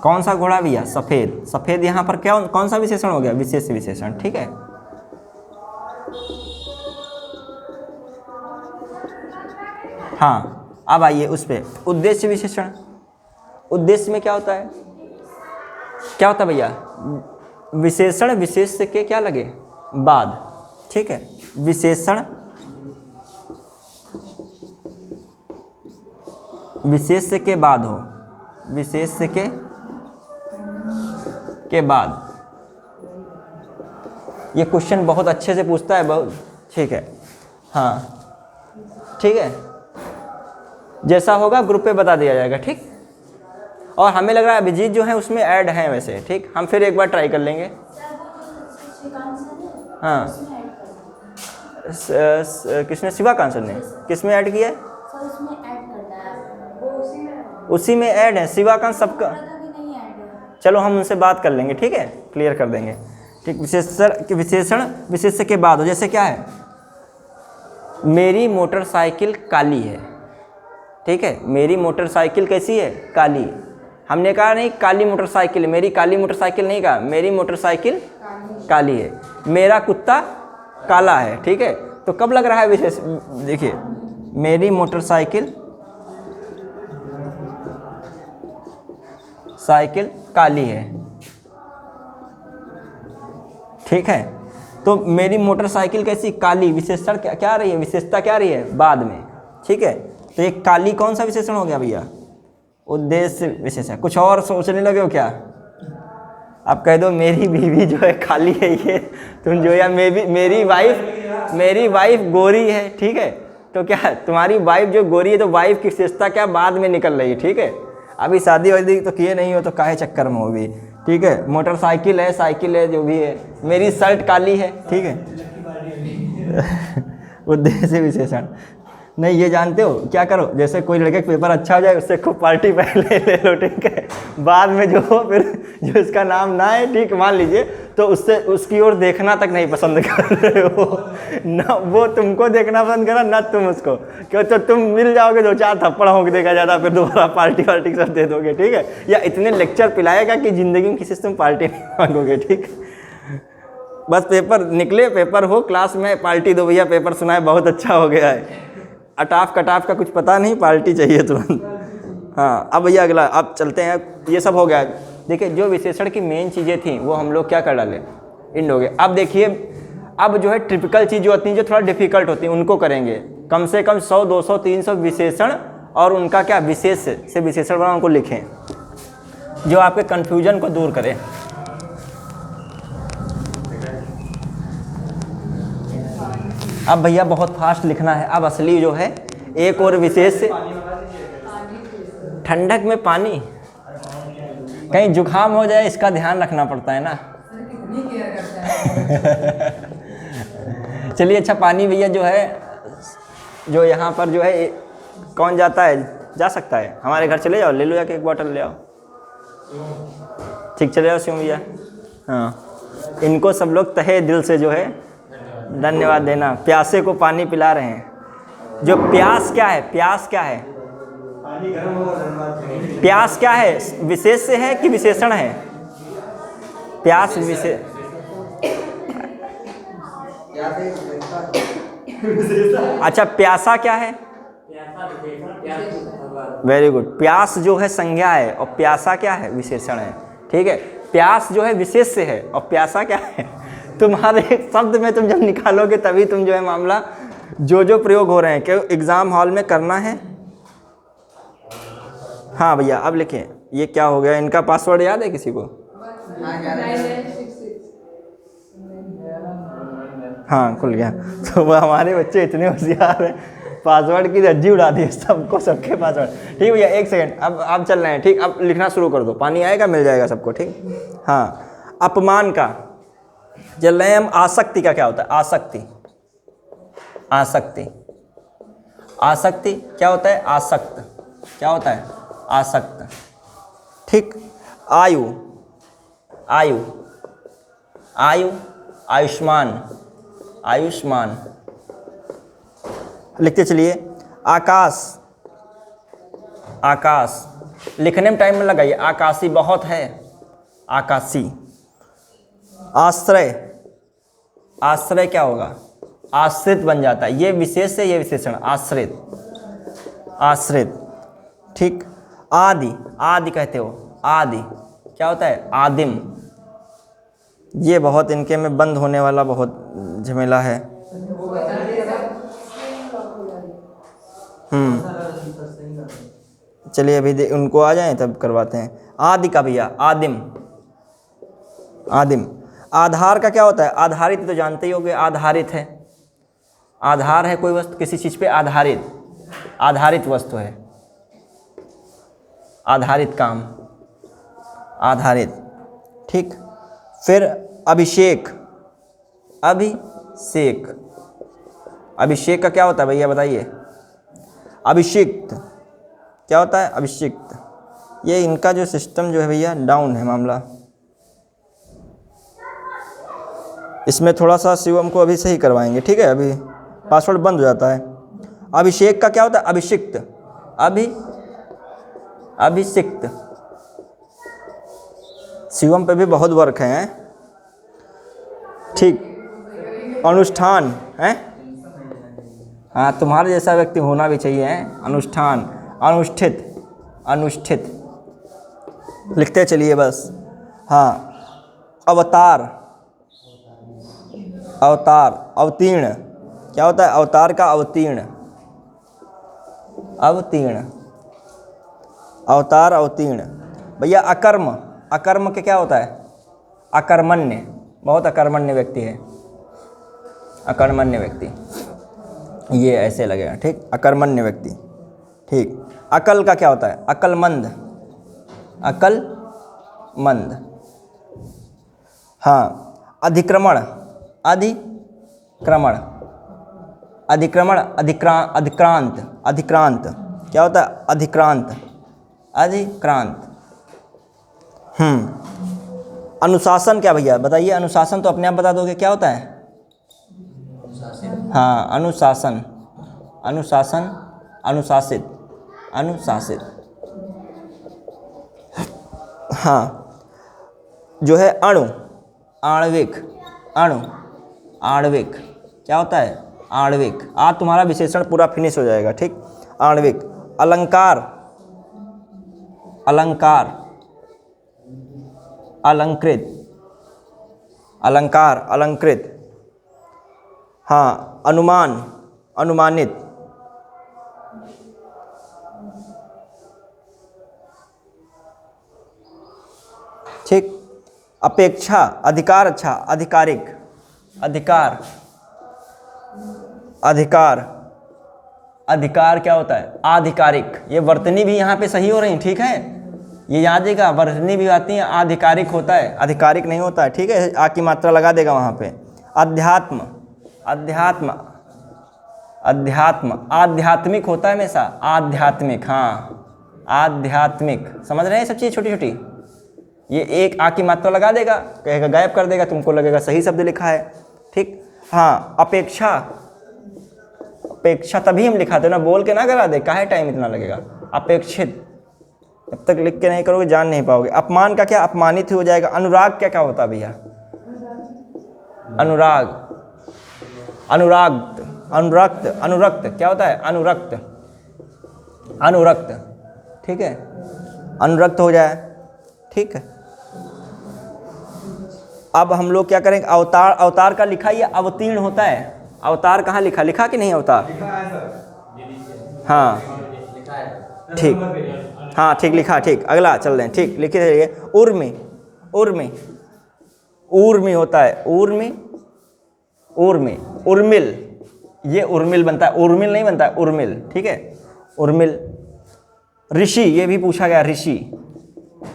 कौन सा घोड़ा भैया? सफ़ेद। सफ़ेद यहाँ पर क्या कौन सा विशेषण हो गया? विशेष विशेषण, ठीक है। हाँ, अब आइए उस पे उद्देश्य विशेषण। उद्देश्य में क्या होता है? क्या होता है भैया? विशेषण विशेष के क्या लगे? बाद, ठीक है। विशेषण विशेष के बाद हो, विशेष के बाद। ये क्वेश्चन बहुत अच्छे से पूछता है, बहुत, ठीक है। हाँ ठीक है, जैसा होगा ग्रुप पे बता दिया जाएगा, ठीक। और हमें लग रहा है अभिजीत जो है उसमें ऐड है वैसे, ठीक। हम फिर एक बार ट्राई कर लेंगे। हाँ, किसने? शिवाकांत सर ने किस में ऐड किया है? उसी में ऐड है शिवाकांत सबका। चलो हम उनसे बात कर लेंगे, ठीक है, क्लियर कर देंगे, ठीक। विशेषण विशेष्य के बाद हो, जैसे क्या है? मेरी मोटरसाइकिल काली है, ठीक है। मेरी मोटरसाइकिल कैसी है? काली। हमने कहा नहीं काली मोटरसाइकिल है, मेरी काली मोटरसाइकिल नहीं कहा, मेरी मोटरसाइकिल काली है। मेरा कुत्ता काला है, ठीक है। तो कब लग रहा है विशेष? देखिए, मेरी मोटरसाइकिल काली है, ठीक है। तो मेरी मोटरसाइकिल कैसी? काली। विशेषण क्या रही है? विशेषता क्या रही है? बाद में, ठीक है। तो ये काली कौन सा विशेषण हो गया भैया? उद्देश्य विशेषण। कुछ और सोचने लगे हो क्या? आप कह दो मेरी बीवी जो है काली है, ये तुम जो है मेरी वाइफ गोरी है, ठीक है। तो क्या तुम्हारी वाइफ जो गोरी है, तो वाइफ की विशेषता क्या बाद में निकल रही है, ठीक है। अभी शादी वादी तो किए नहीं हो तो काहे चक्कर में हो भी, ठीक है। मोटरसाइकिल है, साइकिल है, जो भी है। मेरी शर्ट काली है, ठीक है। उद्देश्य विशेषण नहीं, ये जानते हो क्या करो? जैसे कोई लड़के का पेपर अच्छा हो जाए, उससे खूब पार्टी पहले ले लो, ठीक है। बाद में जो हो फिर जो इसका नाम ना है, ठीक, मान लीजिए, तो उससे उसकी ओर देखना तक नहीं पसंद कर रहे हो ना, वो तुमको देखना पसंद करा ना तुम उसको, क्यों? तो तुम मिल जाओगे, 2-4 थप्पड़ होंगे देखा जाता, फिर दोबारा पार्टी सब दे दोगे, ठीक है। या इतने लेक्चर पिलाएगा कि ज़िंदगी में किसी से तुम पार्टी नहीं मांगोगे, ठीक। बस पेपर निकले, पेपर हो, क्लास में पार्टी दो भैया, पेपर सुनाए, बहुत अच्छा हो गया है। अटाफ कटाफ का कुछ पता नहीं, पार्टी चाहिए तुरंत। हाँ, अब भैया अगला, अब चलते हैं। ये सब हो गया। देखिए, जो विशेषण की मेन चीज़ें थी वो हम लोग क्या कर डाले? इंड हो गए। अब देखिए, अब जो है ट्रिपिकल चीज़ जो होती हैं, जो थोड़ा डिफिकल्ट होती हैं, उनको करेंगे। कम से कम 100, 200, 300 विशेषण और उनका क्या विशेष से विशेषण बना, उनको लिखें, जो आपके कन्फ्यूजन को दूर करे। अब भैया बहुत फास्ट लिखना है। अब असली जो है एक और विशेष से, ठंडक में पानी, कहीं जुकाम हो जाए इसका ध्यान रखना पड़ता है ना। चलिए, अच्छा, पानी भैया जो है, जो यहाँ पर जो है, कौन जाता है? जा सकता है, हमारे घर चले जाओ, ले लो जाके एक बोतल ले आओ, ठीक। चले जाओ शिव भैया। हाँ, इनको सब लोग तहे दिल से जो है धन्यवाद देना, प्यासे को पानी पिला रहे हैं। जो प्यास क्या है? प्यास क्या है? प्यास क्या है? विशेष से है कि विशेषण है? प्यास विशेष। अच्छा, प्यासा क्या है? Very good. प्यास जो है संज्ञा है और प्यासा क्या है? विशेषण है, ठीक है। प्यास जो है विशेष से है और प्यासा क्या है? तुम्हारे शब्द में तुम जब निकालोगे तभी तुम जो है मामला, जो प्रयोग हो रहे हैं, क्या एग्ज़ाम हॉल में करना है। हाँ भैया, अब लिखें। ये क्या हो गया? इनका पासवर्ड याद है किसी को? हाँ, खुल गया। तो वो हमारे बच्चे इतने होशियार हैं, पासवर्ड की धज्जी उड़ा दी सबको, सबके पासवर्ड। ठीक भैया, एक सेकंड, अब चल रहे हैं, ठीक। अब लिखना शुरू कर दो, पानी आएगा, मिल जाएगा सबको, ठीक। हाँ, अपमान का चल रहे हैं हम। आसक्ति का क्या होता है? आसक्ति, आसक्ति, आसक्ति क्या होता है? आसक्त, क्या होता है? आसक्त, ठीक। आयु, आयु, आयु, आयुष्मान, आयुष्मान लिखते चलिए। आकाश, आकाश, लिखने में टाइम में लगाइए, आकाशी बहुत है, आकाशी। आश्रय, आश्रय क्या होगा, आश्रित बन जाता है, ये विशेष है, ये विशेषण, आश्रित, आश्रित, ठीक। आदि, आदि कहते हो, आदि क्या होता है, आदिम। ये बहुत इनके में बंद होने वाला बहुत झमेला है। चलिए अभी उनको आ जाएं तब करवाते हैं। आदि का भैया, आदिम, आदिम। आधार का क्या होता है, आधारित तो जानते ही होंगे, आधारित है, आधार है कोई वस्तु किसी चीज़ पे आधारित, आधारित वस्तु है, आधारित काम, आधारित, ठीक। फिर अभिषेक, अभिषेक, अभिषेक का क्या होता है भैया बताइए, अभिषिक्त क्या होता है, अभिषिक्त। ये इनका जो सिस्टम जो है भैया डाउन है मामला, इसमें थोड़ा सा शिवम को अभी सही करवाएंगे, ठीक है, अभी पासवर्ड बंद हो जाता है। अभिषेक का क्या होता है, अभिषिक्त, अभिषिक्त। शिवम पे भी बहुत वर्क है, ठीक। अनुष्ठान है, हाँ तुम्हारे जैसा व्यक्ति होना भी चाहिए, है अनुष्ठान, अनुष्ठित, अनुष्ठित लिखते चलिए बस। हाँ, अवतार, अवतार, अवतीर्ण क्या होता है, अवतार का अवतीर्ण, अवतीर्ण, अवतार अवतीर्ण। भैया अकर्म, अकर्म के क्या होता है, अकर्मण्य, बहुत अकर्मण्य व्यक्ति है, अकर्मण्य व्यक्ति, ये ऐसे लगेगा, ठीक, अकर्मण्य व्यक्ति, ठीक। अकल का क्या होता है, अकलमंद, अकलमंद। हाँ, अधिक्रमण, अधिक्रमण, अधिक्रमण, अधिक्रांत, अधिक्रांत क्या होता है, अधिक्रांत, अधिक्रांत। अनुशासन क्या भैया बताइए, अनुशासन तो अपने आप बता दोगे क्या होता है, हाँ अनुशासन, अनुशासन, अनुशासित, अनुशासित। हाँ, जो है अणु, आणविक, अणु, आणविक क्या होता है, आणविक। आज तुम्हारा विशेषण पूरा फिनिश हो जाएगा, ठीक। आणविक। अलंकार, अलंकार, अलंकृत, अलंकार, अलंकृत। हाँ, अनुमान, अनुमानित, ठीक। अपेक्षा, अधिकार, अच्छा, अधिकारिक, अधिकार, अधिकार, अधिकार क्या होता है, आधिकारिक। ये वर्तनी भी यहाँ पे सही हो रही, ठीक है, ये याद देगा, वर्तनी भी आती है, आधिकारिक होता है, आधिकारिक नहीं होता है, ठीक है, आ की मात्रा लगा देगा वहाँ पे। अध्यात्म, अध्यात्म, अध्यात्म, आध्यात्मिक होता है हमेशा, आध्यात्मिक, हाँ आध्यात्मिक, समझ रहे हैं सब चीज़ छोटी छोटी। ये एक आ की मात्रा लगा देगा, कहेगा गायब कर देगा, तुमको लगेगा सही शब्द लिखा है, ठीक। हाँ, अपेक्षा, अपेक्षा तभी हम लिखाते ना, बोल के ना करा दे, काहे टाइम इतना लगेगा। अपेक्षित, जब तक लिख के नहीं करोगे जान नहीं पाओगे। अपमान का क्या, अपमानित ही हो जाएगा। अनुराग क्या क्या होता है भैया, अनुराग, अनुराग, अनुरक्त, अनुरक्त क्या होता है, अनुरक्त, अनुरक्त, ठीक है, अनुरक्त हो जाए, ठीक है। अब हम लोग क्या करेंगे, अवतार, अवतार का लिखा ये अवतीर्ण होता है, अवतार कहाँ लिखा, लिखा कि नहीं अवतार, हाँ ठीक, हाँ ठीक लिखा, ठीक। अगला चल रहे हैं, ठीक, लिखे रहिए। उर्मी, उर्मी, उर्मी होता है, उर्मी, उर्मी, उर्मिल, ये उर्मिल बनता है, उर्मिल नहीं बनता है, उर्मिल, ठीक है, उर्मिल। ऋषि, ये भी पूछा गया, ऋषि,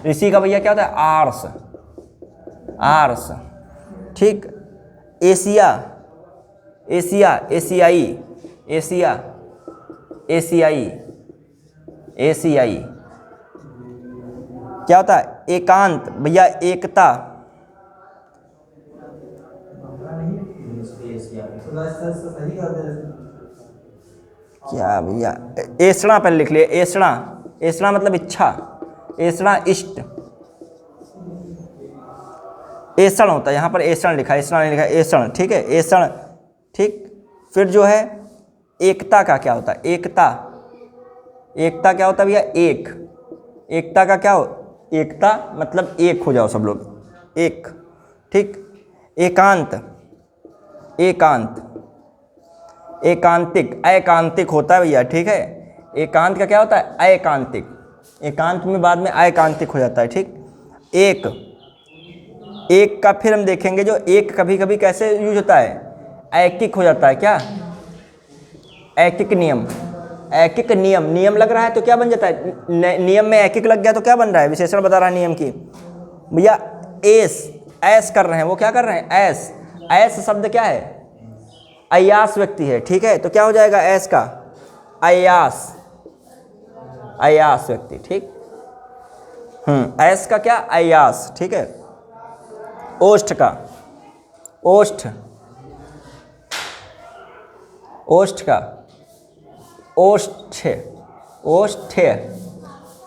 ऋषि का भैया क्या होता है, आर्स, आर्स, ठीक। एशिया, एशिया, एशियाई, एशिया, एशियाई, एशियाई क्या होता है, एकांत, भैया एकता, क्या भैया, एसणा पहले लिख लिए, एसणा, ऐसणा मतलब इच्छा, ऐसणा इष्ट, ऐसण होता है, यहाँ पर ऐसण लिखा है, ऐसणा नहीं लिखा है, ऐसण, ठीक है, ऐसण, ठीक। फिर जो है एकता का क्या होता है, एकता, एकता क्या होता है भैया, एक, एकता का क्या हो, एकता मतलब एक हो जाओ सब लोग, एक, ठीक। एकांत, एकांत, एकांतिक, एकांतिक होता है भैया, ठीक है। एकांत का क्या होता है, एकांतिक, एकांत में बाद में एकांतिक हो जाता है, ठीक। एक, एक का फिर हम देखेंगे जो एक कभी कभी कैसे यूज होता है, ऐकिक हो जाता है, क्या, ऐकिक नियम, ऐकिक नियम, नियम लग रहा है तो क्या बन जाता है, नियम में ऐकिक लग गया तो क्या बन रहा है, विशेषण बता रहा है नियम की भैया, एस, ऐस कर रहे हैं, वो क्या कर रहे हैं, ऐस, ऐस शब्द क्या है, अय्यास व्यक्ति है, ठीक है, तो क्या हो जाएगा ऐस का, अय्यास, अय्यास व्यक्ति, ठीक। ऐस का क्या, अय्यास, ठीक है। ओष्ठ का, ओष्ठ, ओष्ठ का, ओष्ठ, ओष्ठ।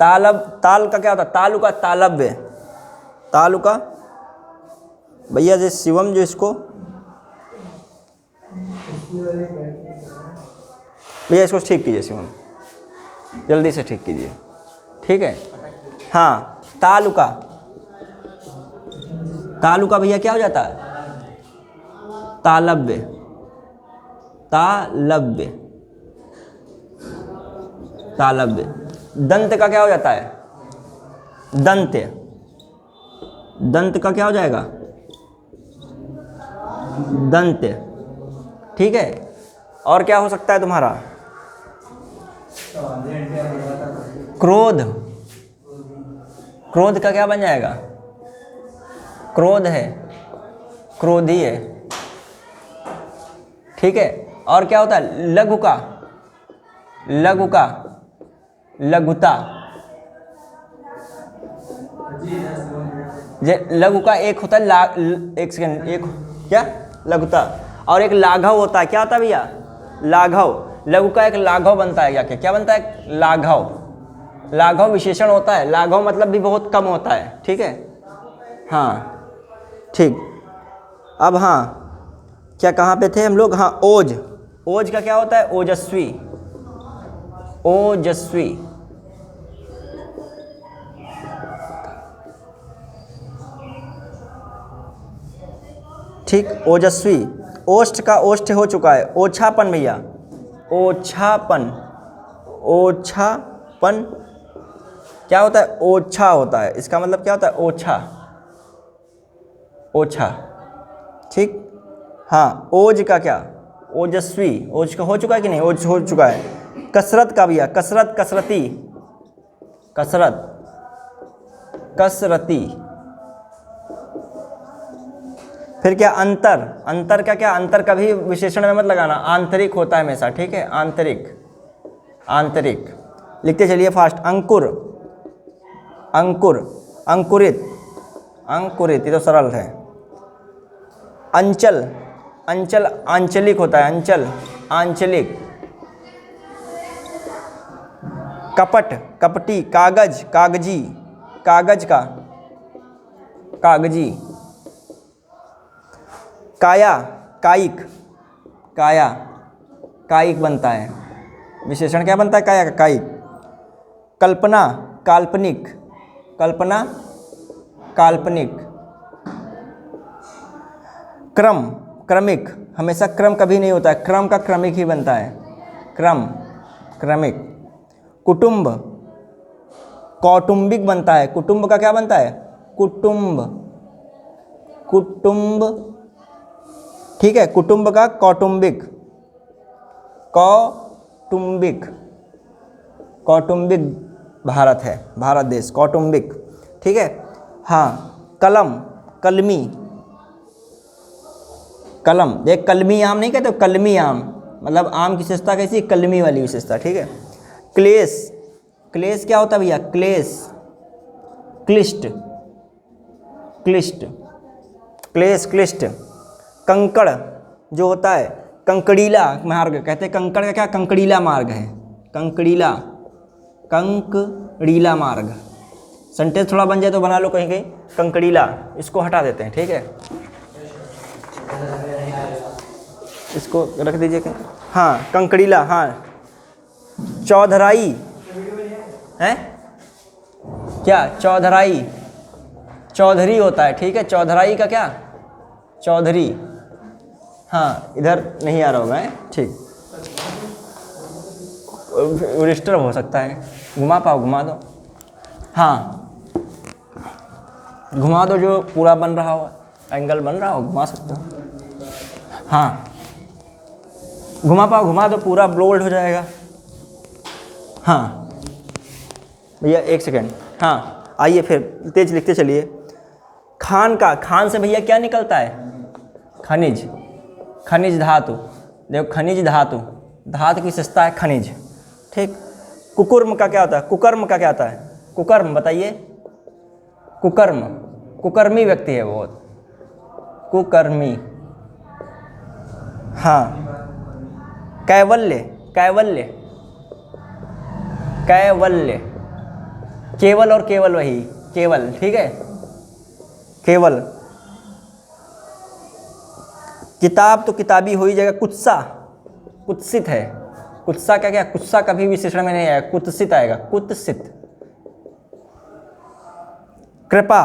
तालब, ताल का क्या होता है, तालु का तालव्य, तालु का भैया जो शिवम जो इसको भैया इसको ठीक कीजिए शिवम, जल्दी से ठीक कीजिए, ठीक है। हाँ, तालु का, तालु का भैया क्या हो जाता है, तालव्य, तालव्य, तालव्य। दंत का क्या हो जाता है, दंत, दंत का क्या हो जाएगा, दंत, ठीक है। और क्या हो सकता है तुम्हारा, क्रोध, क्रोध का क्या बन जाएगा, क्रोध है, क्रोधी है, ठीक है। और क्या होता है, लघु का, लघु का, लघुता, लघु का एक होता है एक सेकंड, एक क्या, लघुता, और एक लाघव होता है, क्या होता है भैया, लाघव, लघु का एक लाघव बनता है, क्या क्या बनता है, लाघव, लाघव विशेषण होता है, लाघव मतलब भी बहुत कम होता है, ठीक है। हाँ ठीक, अब हाँ क्या कहाँ पे थे हम लोग, हाँ ओज, ओज का क्या होता है, ओजस्वी, ओजस्वी, ठीक, ओजस्वी। ओष्ठ का ओष्ठ हो चुका है, ओछापन भैया, ओछापन, ओछापन क्या होता है, ओछा होता है, इसका मतलब क्या होता है, ओछा, ओछा, ठीक। हाँ, ओज का क्या, ओजस्वी, ओज का हो चुका है कि नहीं, ओज हो चुका है। कसरत का भैया, कसरत, कसरती, कसरत, कसरती। फिर क्या, अंतर, अंतर का क्या, अंतर कभी विशेषण में मत लगाना, आंतरिक होता है हमेशा, ठीक है, आंतरिक, आंतरिक। लिखते चलिए फास्ट, अंकुर, अंकुर, अंकुरित, अंकुरित, ये तो सरल है। अंचल, अंचल आंचलिक होता है, अंचल, आंचलिक। कपट, कपटी, कागज, कागजी, कागज का, कागजी। काया, कायिक, काया, कायिक बनता है, विशेषण क्या बनता है, काया का, कायिक। कल्पना, काल्पनिक, कल्पना, काल्पनिक। क्रम, क्रमिक, हमेशा क्रम कभी नहीं होता है, क्रम का क्रमिक ही बनता है, क्रम, क्रमिक। कुटुंब, कौटुंबिक बनता है, कुटुंब का क्या बनता है, कुटुंब, कुटुंब, ठीक है, कुटुंब का कौटुंबिक, कौटुंबिक, कौटुंबिक भारत है, भारत देश, कौटुंबिक, ठीक है। हाँ, कलम, कलमी, कलम, देख कलमी आम नहीं कहते, कलमी आम मतलब आम की विशेषता कैसी, कलमी वाली विशेषता, ठीक है। क्लेश, क्लेश क्या होता है भैया, क्लेश, क्लिष्ट, क्लिष्ट, क्लेश, क्लिष्ट। कंकड़ जो होता है, कंकड़ीला मार्ग कहते हैं, कंकड़ का क्या, कंकड़ीला मार्ग है, कंकड़ीला, कंकड़ीला मार्ग। सेंटेंस थोड़ा बन जाए तो बना लो कहीं कहीं, कंकड़ीला, इसको हटा देते हैं, ठीक है, इसको रख दीजिए कहीं। हाँ कंकड़ीला, हाँ चौधराई है क्या, चौधराई, चौधरी होता है, ठीक है, चौधराई का क्या, चौधरी, हाँ इधर नहीं आ रहा होगा, है ठीक, डिस्टर्ब हो सकता है, घुमा पाओ, घुमा दो, हाँ घुमा दो, जो पूरा बन रहा हो, एंगल बन रहा हो घुमा सकते हो, हाँ घुमा पाओ, घुमा दो, पूरा बोल्ड हो जाएगा। हाँ भैया एक सेकेंड, हाँ आइए फिर तेज लिखते चलिए। खान का, खान से भैया क्या निकलता है, खनिज, खनिज धातु, देखो खनिज धातु, धातु की विशेषता है खनिज, ठीक। कुकर्म का क्या होता है, कुकर्म का क्या होता है, कुकर्म बताइए, कुकर्म, कुकर्मी व्यक्ति है वो, कुकर्मी, हाँ। कैवल्य, कैवल्य, कैवल्य, केवल और केवल वही, केवल, ठीक है, केवल। किताब तो किताबी हो ही जाएगा। कुत्सा, कुत्सित है, कुत्सा का क्या, कुत्सा कभी विशेषण में नहीं आएगा, कुत्सित आएगा, कुत्सित। कृपा,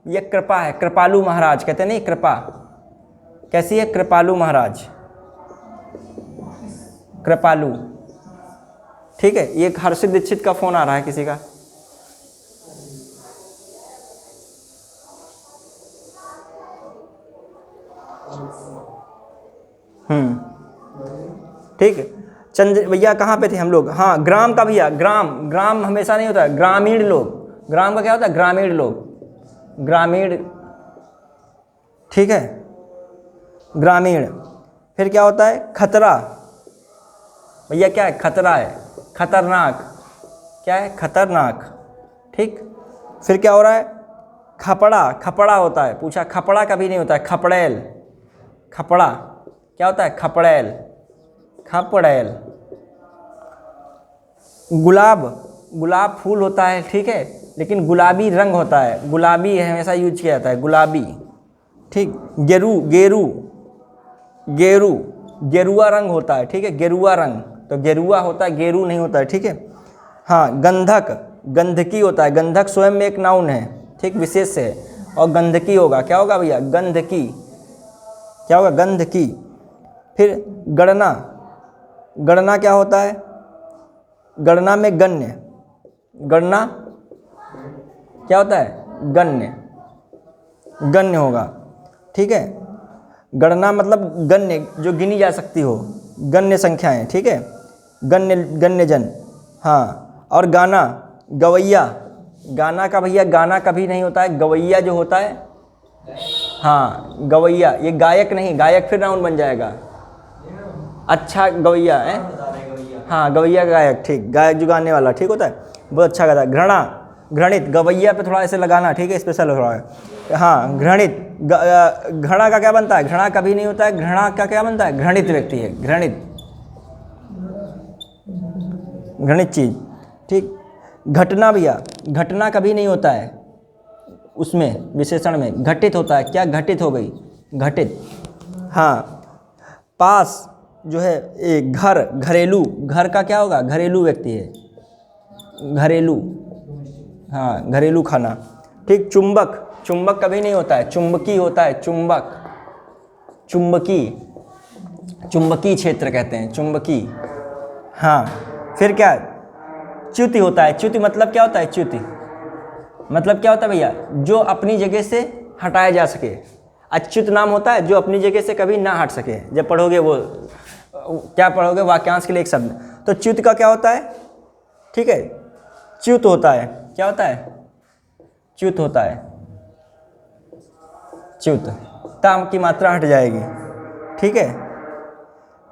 ये कृपा है, कृपालु महाराज कहते नहीं, कृपा कैसी है, कृपालु महाराज, कृपालु, ठीक है। ये हर्षित दीक्षित का फोन आ रहा है किसी का, ठीक है। चंद्र भैया कहाँ पे थे हम लोग, हाँ ग्राम का भैया, ग्राम, ग्राम हमेशा नहीं होता है, ग्रामीण लोग, ग्राम का क्या होता है, ग्रामीण लोग, ग्रामीण, ठीक है, ग्रामीण। फिर क्या होता है, खतरा, भैया क्या है, खतरा है, खतरनाक, क्या है, खतरनाक, ठीक। फिर क्या हो रहा है, खपड़ा, खपड़ा होता है, पूछा खपड़ा कभी नहीं होता है, खपड़ैल, खपड़ा क्या होता है, खपड़ैल, खपड़ैल। गुलाब, गुलाब फूल होता है, ठीक है, लेकिन गुलाबी रंग होता है, गुलाबी हमेशा यूज किया जाता है, गुलाबी, ठीक। गेरू, गेरू, गेरू, गेरुआ रंग होता है, ठीक है, गेरुआ रंग, तो गेरुआ होता है, गेरू नहीं होता है, ठीक है। हाँ गंधक, गंधकी होता है, गंधक स्वयं में एक नाउन है, ठीक, विशेष है, और गंधकी होगा, क्या होगा भैया, गंधकी, क्या होगा, गंधकी। फिर गणना, गणना क्या होता है, गणना में गण्य, गणना क्या होता है, गण्य, गण्य होगा, ठीक है। गणना मतलब गण्य, जो गिनी जा सकती हो, गण्य संख्याएं, ठीक है, गण्य, गण्य जन, हाँ। और गाना, गवैया, गाना का भैया, गाना कभी नहीं होता है, गवैया जो होता है, हाँ गवैया, ये गायक नहीं, गायक फिर नाउन बन जाएगा, अच्छा गवैया है, हाँ गवैया गायक, ठीक, गायक जो गाने वाला, ठीक होता है, बहुत अच्छा गाता है। घृणा, घृणित, गवैया पे थोड़ा ऐसे लगाना, ठीक है, स्पेशल हो रहा है, हाँ घृणित, घृणा का क्या बनता है, घृणा कभी नहीं होता है, घृणा का क्या बनता है, घृणित व्यक्ति है, घृणित, घृणित चीज, ठीक। घटना भैया, घटना कभी नहीं होता है, उसमें विशेषण में घटित होता है, क्या घटित हो गई, घटित, हाँ। पास जो है एक घर, घरेलू, घर का क्या होगा, घरेलू व्यक्ति है, घरेलू, हाँ घरेलू खाना, ठीक। चुंबक, चुंबक कभी नहीं होता है, चुंबकी होता है, चुंबक, चुंबकी, चुंबकी क्षेत्र कहते हैं, चुंबकी, हाँ। फिर क्या, च्युति होता है, च्युति मतलब क्या होता है, च्युति मतलब क्या होता है भैया, जो अपनी जगह से हटाया जा सके, अच्युत नाम होता है जो अपनी जगह से कभी ना हट सके। जब पढ़ोगे वो क्या पढ़ोगे, वाक्यांश के लिए एक शब्द, तो च्युत का क्या होता है, ठीक है, च्युत होता है, क्या होता है, च्युत होता है, च्युत, ताम की मात्रा हट जाएगी, ठीक है।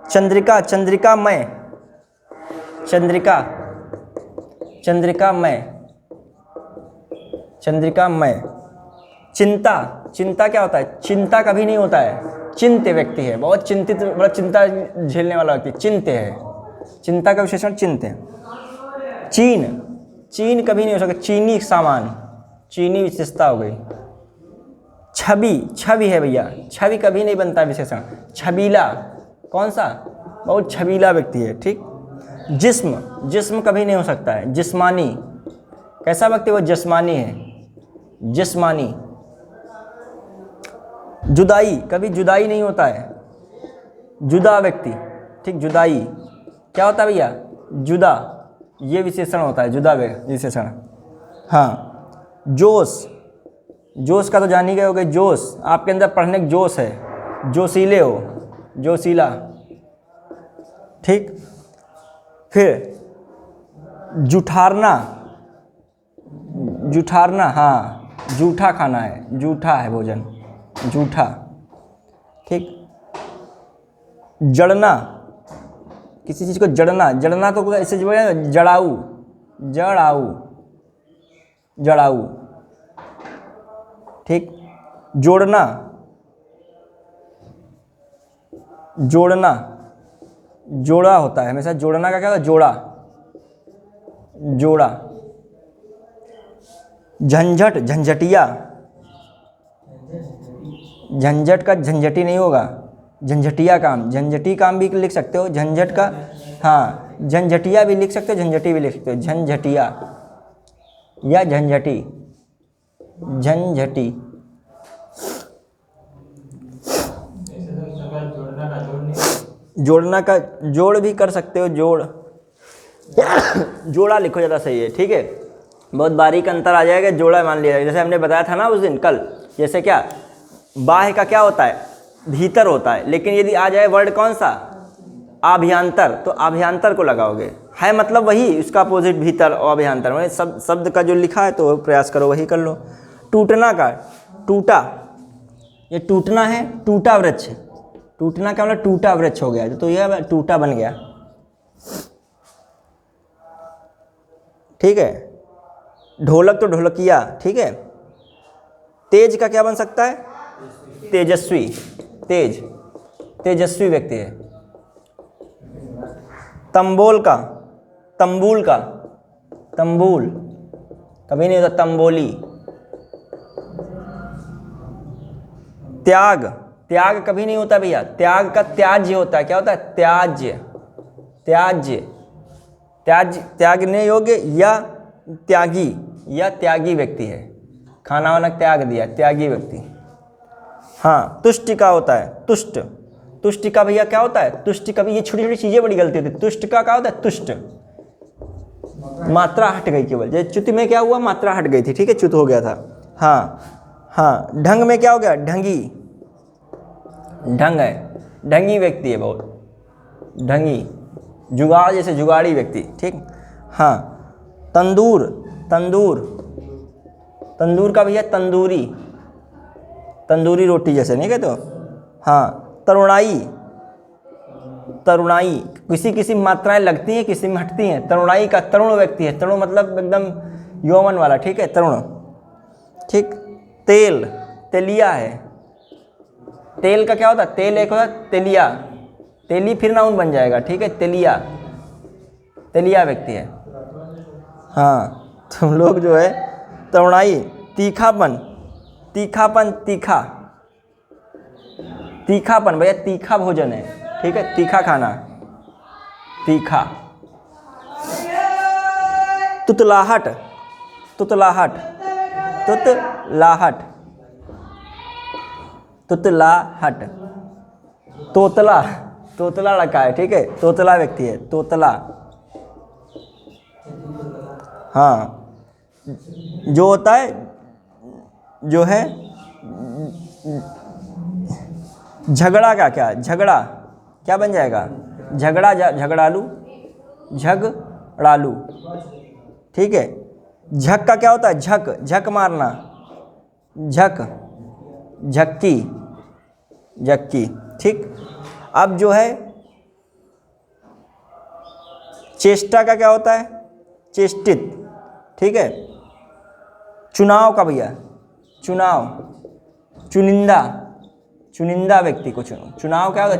चंद्रिका, चंद्रिकामय, चंद्रिका, चंद्रिकामय, चंद्रिकामय। चिंता, चिंता क्या होता है, चिंता कभी नहीं होता है, चिंत व्यक्ति है, बहुत चिंतित, बड़ा चिंता झेलने वाला व्यक्ति चिंत है, चिंता का विशेषण चिंत है। चीन, चीन कभी नहीं हो सकता, चीनी सामान, चीनी विशेषता हो गई। छवि, छवि है भैया, छवि कभी नहीं बनता विशेषण। छबीला, कौन सा, बहुत छबीला व्यक्ति है, ठीक। जिस्म, जिस्म कभी नहीं हो सकता है। जिस्मानी, कैसा व्यक्ति, वो जिस्मानी है, जिस्मानी। जुदाई, कभी जुदाई नहीं होता है, जुदा व्यक्ति, ठीक। जुदाई क्या होता है भैया, जुदा, ये विशेषण होता है, जुदा विशेषण। हाँ, जोश, जोश का तो जान ही गए होगे, जोश, आपके अंदर पढ़ने का जोश है, जोशीले हो, जोशीला, ठीक। फिर जुठारना, जुठारना, हाँ, जूठा खाना है, जूठा है भोजन, जूठा, ठीक। जड़ना, किसी चीज़ को जड़ना, जड़ना तो ऐसे जड़ाऊ, जड़ाऊ, जड़ाऊ, ठीक। जोड़ना, जोड़ना, जोड़ा होता है हमेशा, जोड़ना का क्या होता है, जोड़ा, जोड़ा। झंझट, झंझटिया, झंझट का झंझटी नहीं होगा, झंझटिया काम, झंझटी काम भी लिख सकते हो, झंझट का, हाँ, झंझटिया भी लिख सकते हो, झंझटी भी लिख सकते हो, झंझटिया या झंझटी, झंझटी। जोड़ना का जोड़ भी कर सकते हो, जोड़, जोड़ा लिखो ज़्यादा सही है, ठीक है। बहुत बारीक अंतर आ जाएगा, जोड़ा मान लिया, जैसे हमने बताया था ना उस दिन कल, जैसे क्या, बाह्य का क्या होता है, भीतर होता है, लेकिन यदि आ जाए वर्ड कौन सा, आभ्यंतर, तो आभ्यंतर को लगाओगे, है मतलब वही, उसका अपोजिट भीतर और आभ्यंतर, मतलब शब्द का जो लिखा है तो प्रयास करो वही कर लो। टूटना का, टूटा, ये टूटना है, टूटा वृक्ष, टूटना का मतलब टूटा वृक्ष हो गया, तो यह टूटा बन गया, ठीक है। ढोलक तो ढोलकिया, ठीक है। तेज का क्या बन सकता है, तेजस्वी, तेज, तेजस्वी व्यक्ति है। तंबोल का, तंबूल का, तंबूल कभी नहीं होता, तंबोली। त्याग, त्याग कभी नहीं होता भैया, त्याग का त्याज्य होता है, क्या होता है, त्याज्य, त्याज्य, त्यागने योग्य या त्यागी, या त्यागी व्यक्ति है, खाना वाना त्याग दिया, त्यागी व्यक्ति। हाँ, तुष्टि का होता है, तुष्ट, तुष्टि का भैया क्या होता है, तुष्टि कभी, ये छोटी छोटी चीज़ें बड़ी गलती होती है। तुष्ट का क्या होता है, तुष्ट, मात्रा हट गई केवल, जैसे च्युति में क्या हुआ, मात्रा हट गई थी, ठीक है, च्युत हो गया था। हाँ हाँ, ढंग में क्या हो गया, ढंगी, ढंग है, ढंगी व्यक्ति है बहुत, ढंगी, जुगाड़, जैसे जुगाड़ी व्यक्ति, ठीक। हाँ, तंदूर, तंदूर, तंदूर का भैया तंदूरी, तंदूरी रोटी जैसे नहीं कहते हो। हाँ, तरुणाई, तरुणाई, किसी किसी मात्राएं लगती हैं, किसी में हटती हैं। तरुणाई का तरुण व्यक्ति है, तरुण मतलब एकदम यौवन वाला, ठीक है, तरुण, ठीक। तेल, तेलिया है, तेल का क्या होता है, तेल एक होता है तेलिया, तेली फिर नाउन बन जाएगा, ठीक है, तेलिया, तेलिया व्यक्ति है। हाँ, तुम लोग जो है तरुणाई, तीखापन, तीखापन, तीखा, तीखापन भैया तीखा भोजन है, ठीक है, तीखा खाना, तीखा। तुतलाहट, तुतलाहट, तुतलाहट, तुतलाहट, तोतला, तोतला लड़का है, ठीक है, तोतला व्यक्ति है, तोतला। हाँ, जो होता है, जो है झगड़ा का, क्या झगड़ा क्या बन जाएगा, झगड़ा, झगड़ालू, झगड़ालू, ठीक है। झक का क्या होता है, झक, झक मारना, झक, झक्की, झक्की, ठीक। अब जो है चेष्टा का क्या होता है, चेष्टित, ठीक है। चुनाव का भैया, चुनाव, चुनिंदा, चुनिंदा व्यक्ति को चुनाव क्या होगा,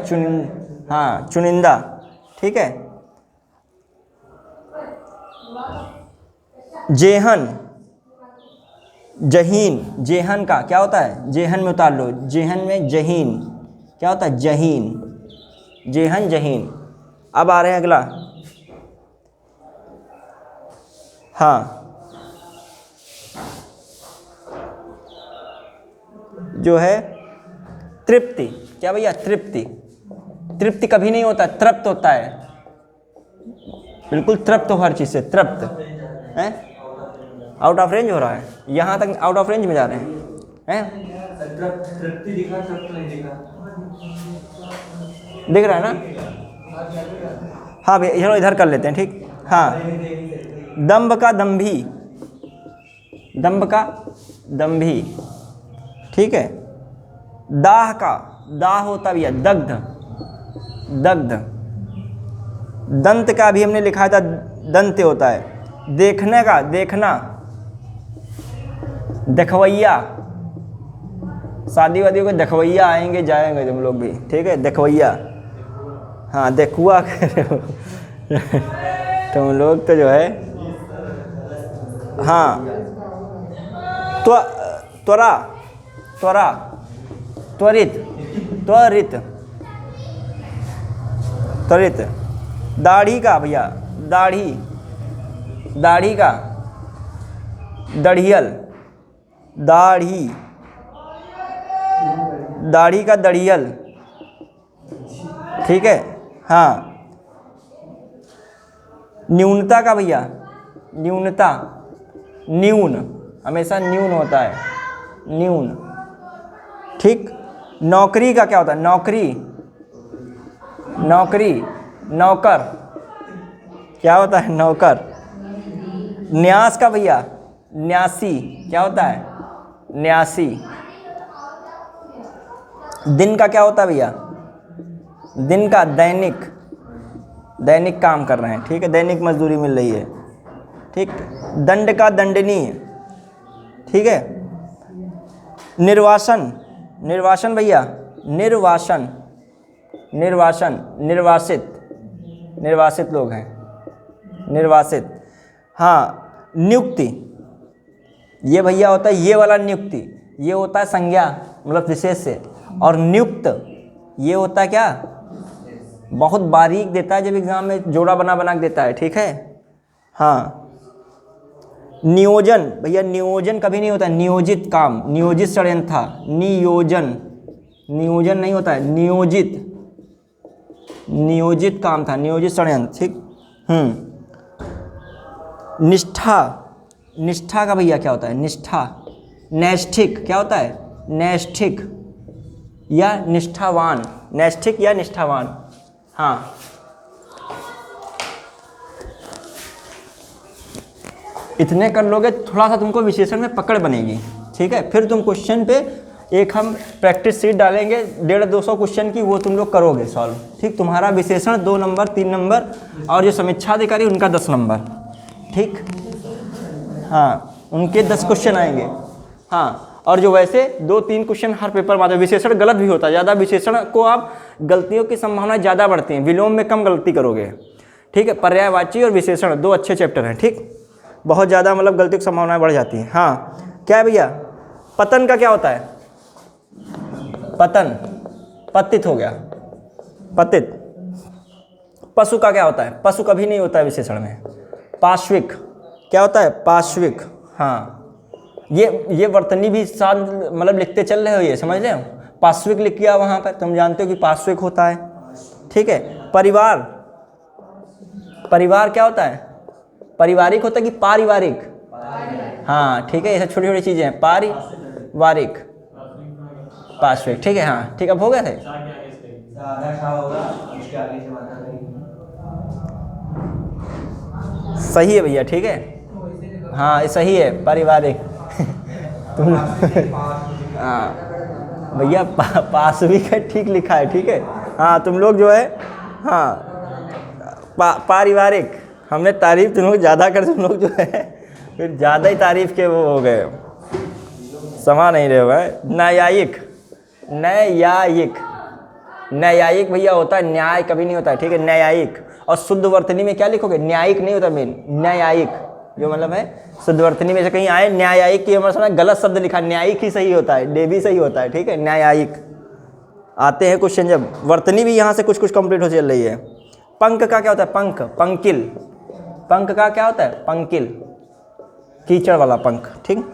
हाँ, चुनिंदा, ठीक है। जेहन, जहीन, जेहन का क्या होता है, जेहन में उतार लो, जेहन में जहीन क्या होता है, जहीन, जेहन जहीन। अब आ रहे हैं अगला, हाँ जो है तृप्ति, क्या भैया, तृप्ति। तृप्ति कभी नहीं होता, तृप्त होता है, बिल्कुल तृप्त हो हर चीज़ से, तृप्त है। आउट ऑफ रेंज हो रहा है, यहाँ तक आउट ऑफ रेंज में जा रहे हैं। तृप्ति दिखा, तृप्त नहीं दिखा। दिख रहा है ना, हाँ भैया चलो इधर कर लेते हैं, ठीक। हाँ, दम्भ का दम्भी, दम्भ का दम्भी, ठीक है। दाह का, दाह होता भैया दग्ध, दग्ध। दंत का भी हमने लिखा था, दंत होता है। देखने का, देखना, देखवैया, शादी वादियों के देखवैया आएंगे जाएंगे तुम लोग भी, ठीक है, देखवैया। हाँ देखुआ तुम लोग तो जो है, हाँ त्वरा, त्वरा, त्वरित, त्वरित, त्वरित। दाढ़ी का भैया, दाढ़ी, दाढ़ी का दढ़ियल, दाढ़ी, दाढ़ी का दढ़ियल, ठीक है। हाँ, न्यूनता का भैया, न्यूनता, न्यून, हमेशा न्यून होता है, न्यून, ठीक। नौकरी का क्या होता है, नौकरी, नौकरी, नौकर, क्या होता है, नौकर। न्यास का भैया, न्यासी, क्या होता है, न्यासी। दिन का क्या होता है भैया, दिन का दैनिक, दैनिक काम कर रहे हैं, ठीक है, दैनिक मजदूरी मिल रही है, ठीक। दंड का दंडनीय, ठीक है। निर्वासन, निर्वासन भैया, निर्वासन, निर्वासन, निर्वासित, निर्वासित लोग हैं, निर्वासित। हाँ, नियुक्ति, ये भैया होता है, ये वाला नियुक्ति, ये होता है संज्ञा मतलब विशेष से। और नियुक्त ये होता है क्या, बहुत बारीक देता है, जब एग्जाम में जोड़ा बना बना के देता है, ठीक है। हाँ, नियोजन भैया, नियोजन कभी नहीं होता है, नियोजित काम, नियोजित षड्यंत्र था, नियोजन, नियोजन नहीं होता है, नियोजित, नियोजित काम था, नियोजित षड्यंत्र, ठीक। निष्ठा, निष्ठा का भैया क्या होता है, निष्ठा। नैष्ठिक क्या होता है, नैष्ठिक या निष्ठावान, नैष्ठिक या निष्ठावान। हाँ, इतने कर लोगे थोड़ा सा तुमको विशेषण में पकड़ बनेगी, ठीक है। फिर तुम क्वेश्चन पे एक हम प्रैक्टिस सीट डालेंगे 150-200 क्वेश्चन की, वो तुम लोग करोगे सॉल्व, ठीक। तुम्हारा विशेषण 2 नंबर 3 नंबर, और जो समीक्षा अधिकारी उनका 10 नंबर, ठीक। हाँ, उनके 10 क्वेश्चन आएंगे। हाँ, और जो वैसे 2-3 क्वेश्चन हर पेपर में आते हैं। विशेषण गलत भी होता है, ज़्यादा विशेषण को आप गलतियों की संभावना ज़्यादा बढ़ती है, विलोम में कम गलती करोगे, ठीक है। पर्यायवाची और विशेषण 2 अच्छे चैप्टर हैं, ठीक। बहुत ज़्यादा मतलब गलती की संभावनाएं बढ़ जाती हैं। हाँ, क्या है भैया, पतन का क्या होता है, पतन, पतित हो गया, पतित। पशु का क्या होता है, पशु कभी नहीं होता है विशेषण में। पार्श्विक क्या होता है, पार्श्विक। हाँ, ये वर्तनी भी साथ मतलब लिखते चल रहे हो, ये समझ रहे हो, पार्श्विक लिख किया वहाँ पर, तुम जानते हो कि पार्श्विक होता है, ठीक है। परिवार, परिवार क्या होता है, पारिवारिक होता है कि पारिवारिक, हाँ ठीक है, ये सब छोटी छोटी चीज़ें हैं, पारिवारिक, पार्श्विक, ठीक है। हाँ ठीक, अब हो गए थे। सही है भैया, ठीक है, हाँ ये सही है, पारिवारिक तुम हाँ भैया पार्श्विक है, ठीक लिखा है, ठीक है। हाँ तुम लोग जो है, हाँ पारिवारिक, हमने तारीफ तुम लोग ज़्यादा कर, तुम लोग जो है फिर ज़्यादा ही तारीफ के वो हो गए, समा नहीं रहे हो है। न्यायिक, न्यायिक, न्यायिक भैया होता है, न्याय कभी नहीं होता है, ठीक है, न्यायिक। और शुद्ध वर्तनी में क्या लिखोगे, न्यायिक नहीं होता मेन, न्यायिक, जो मतलब है शुद्धवर्तनी में से कहीं आए न्यायिक की हमारे सामने गलत शब्द लिखा, न्यायिक ही सही होता है, डे भी सही होता है, ठीक है, न्यायिक। आते हैं क्वेश्चन, जब वर्तनी भी यहाँ से कुछ कुछ कंप्लीट हो चल रही है। पंख का क्या होता है? पंख, पंकिल। पंख का क्या होता है? पंकिल, कीचड़ वाला पंख, ठीक।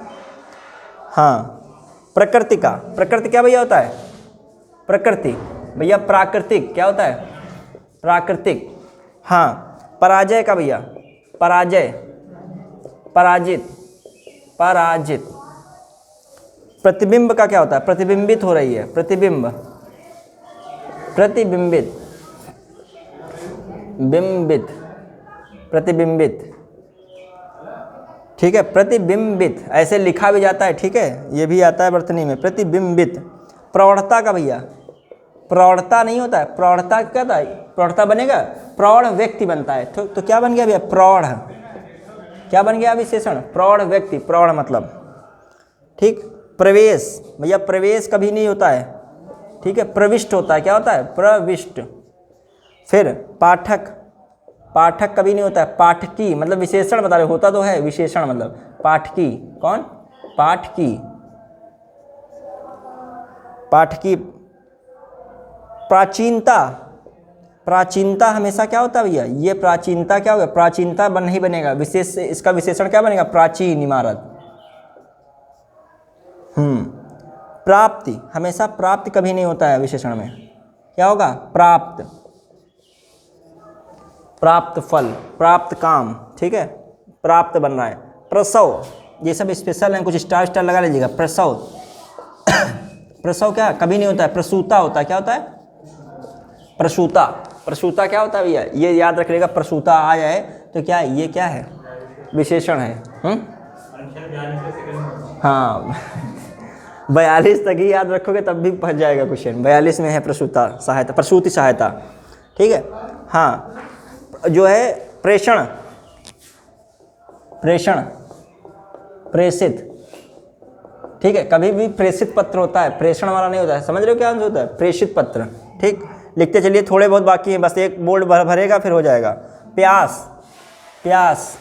हाँ, प्रकृति का, प्रकृति क्या भैया होता है? प्रकृति भैया प्राकृतिक क्या होता है? प्राकृतिक। हाँ, पराजय का भैया? पराजय, पराजित, पराजित। प्रतिबिंब का क्या होता है? प्रतिबिंबित हो रही है, प्रतिबिंब, प्रतिबिंबित, बिंबित, प्रतिबिंबित, ठीक है, प्रतिबिंबित ऐसे लिखा भी जाता है, ठीक है, ये भी आता है वर्तनी में, प्रतिबिंबित। प्रौढ़ता का भैया? प्रौढ़ता नहीं होता है, प्रौढ़ता क्या था? प्रौढ़ता बनेगा, प्रौढ़ व्यक्ति बनता है, तो क्या बन गया भैया? प्रौढ़। क्या बन गया विशेषण? प्रौढ़ व्यक्ति, प्रौढ़ मतलब, ठीक। प्रवेश भैया? प्रवेश कभी नहीं होता है, ठीक है, प्रविष्ट होता है। क्या होता है? प्रविष्ट। फिर पाठक, पाठक कभी नहीं होता है, पाठकी मतलब विशेषण बता रहे, होता तो है विशेषण मतलब पाठकी। कौन? पाठकी, पाठकी। प्राचीनता, प्राचीनता हमेशा क्या होता है भैया? ये प्राचीनता क्या होगा? प्राचीनता नहीं बनेगा, विशेष, इसका विशेषण क्या बनेगा? प्राचीन इमारत। प्राप्ति, हमेशा प्राप्ति कभी नहीं होता है विशेषण में, क्या होगा? प्राप्त, प्राप्त फल, प्राप्त काम, ठीक है, प्राप्त बन रहा है। प्रसव, ये सब स्पेशल हैं, कुछ स्टार स्टार लगा लीजिएगा। प्रसव, प्रसव क्या कभी नहीं होता है? प्रसूता होता है। क्या होता है? प्रसूता। प्रसूता क्या होता है भैया? ये याद रख लेगा, प्रसूता आ जाए तो क्या है? ये क्या है? विशेषण है। हाँ 42 तक ही याद रखोगे तब भी फंस जाएगा क्वेश्चन। 42 में है प्रसूता सहायता, प्रसूति सहायता, ठीक है। हाँ, जो है प्रेषण, प्रेषण, प्रेषित, ठीक है, कभी भी प्रेषित पत्र होता है, प्रेषण वाला नहीं होता है। समझ रहे हो क्या आंसर होता है? प्रेषित पत्र, ठीक। लिखते चलिए, थोड़े बहुत बाकी हैं, बस एक बोर्ड भरेगा फिर हो जाएगा। प्यास, प्यास,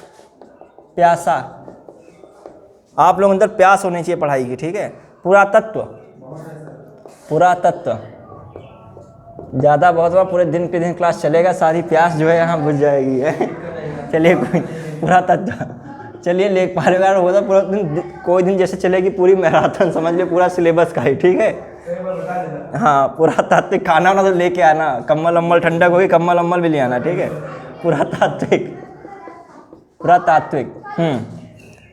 प्यासा, आप लोग अंदर प्यास होनी चाहिए पढ़ाई की, ठीक है। पुरातत्व, पुरातत्व, ज़्यादा बहुत हुआ, पूरे दिन के दिन क्लास चलेगा, सारी प्यास जो है यहाँ बुझ जाएगी चलिए कोई पुरातत्व, चलिए लेखपाल बार होगा पूरा दिन, कोई दिन जैसे चलेगी पूरी मैराथन, समझ लो पूरा सिलेबस का ही, ठीक है। हाँ, पुरातात्विक, खाना वाना तो लेके आना, कम्बल अम्बल ठंडक होगी, कम्बल अम्बल भी ले आना, ठीक है। पुरातात्विक, पुरातात्विक।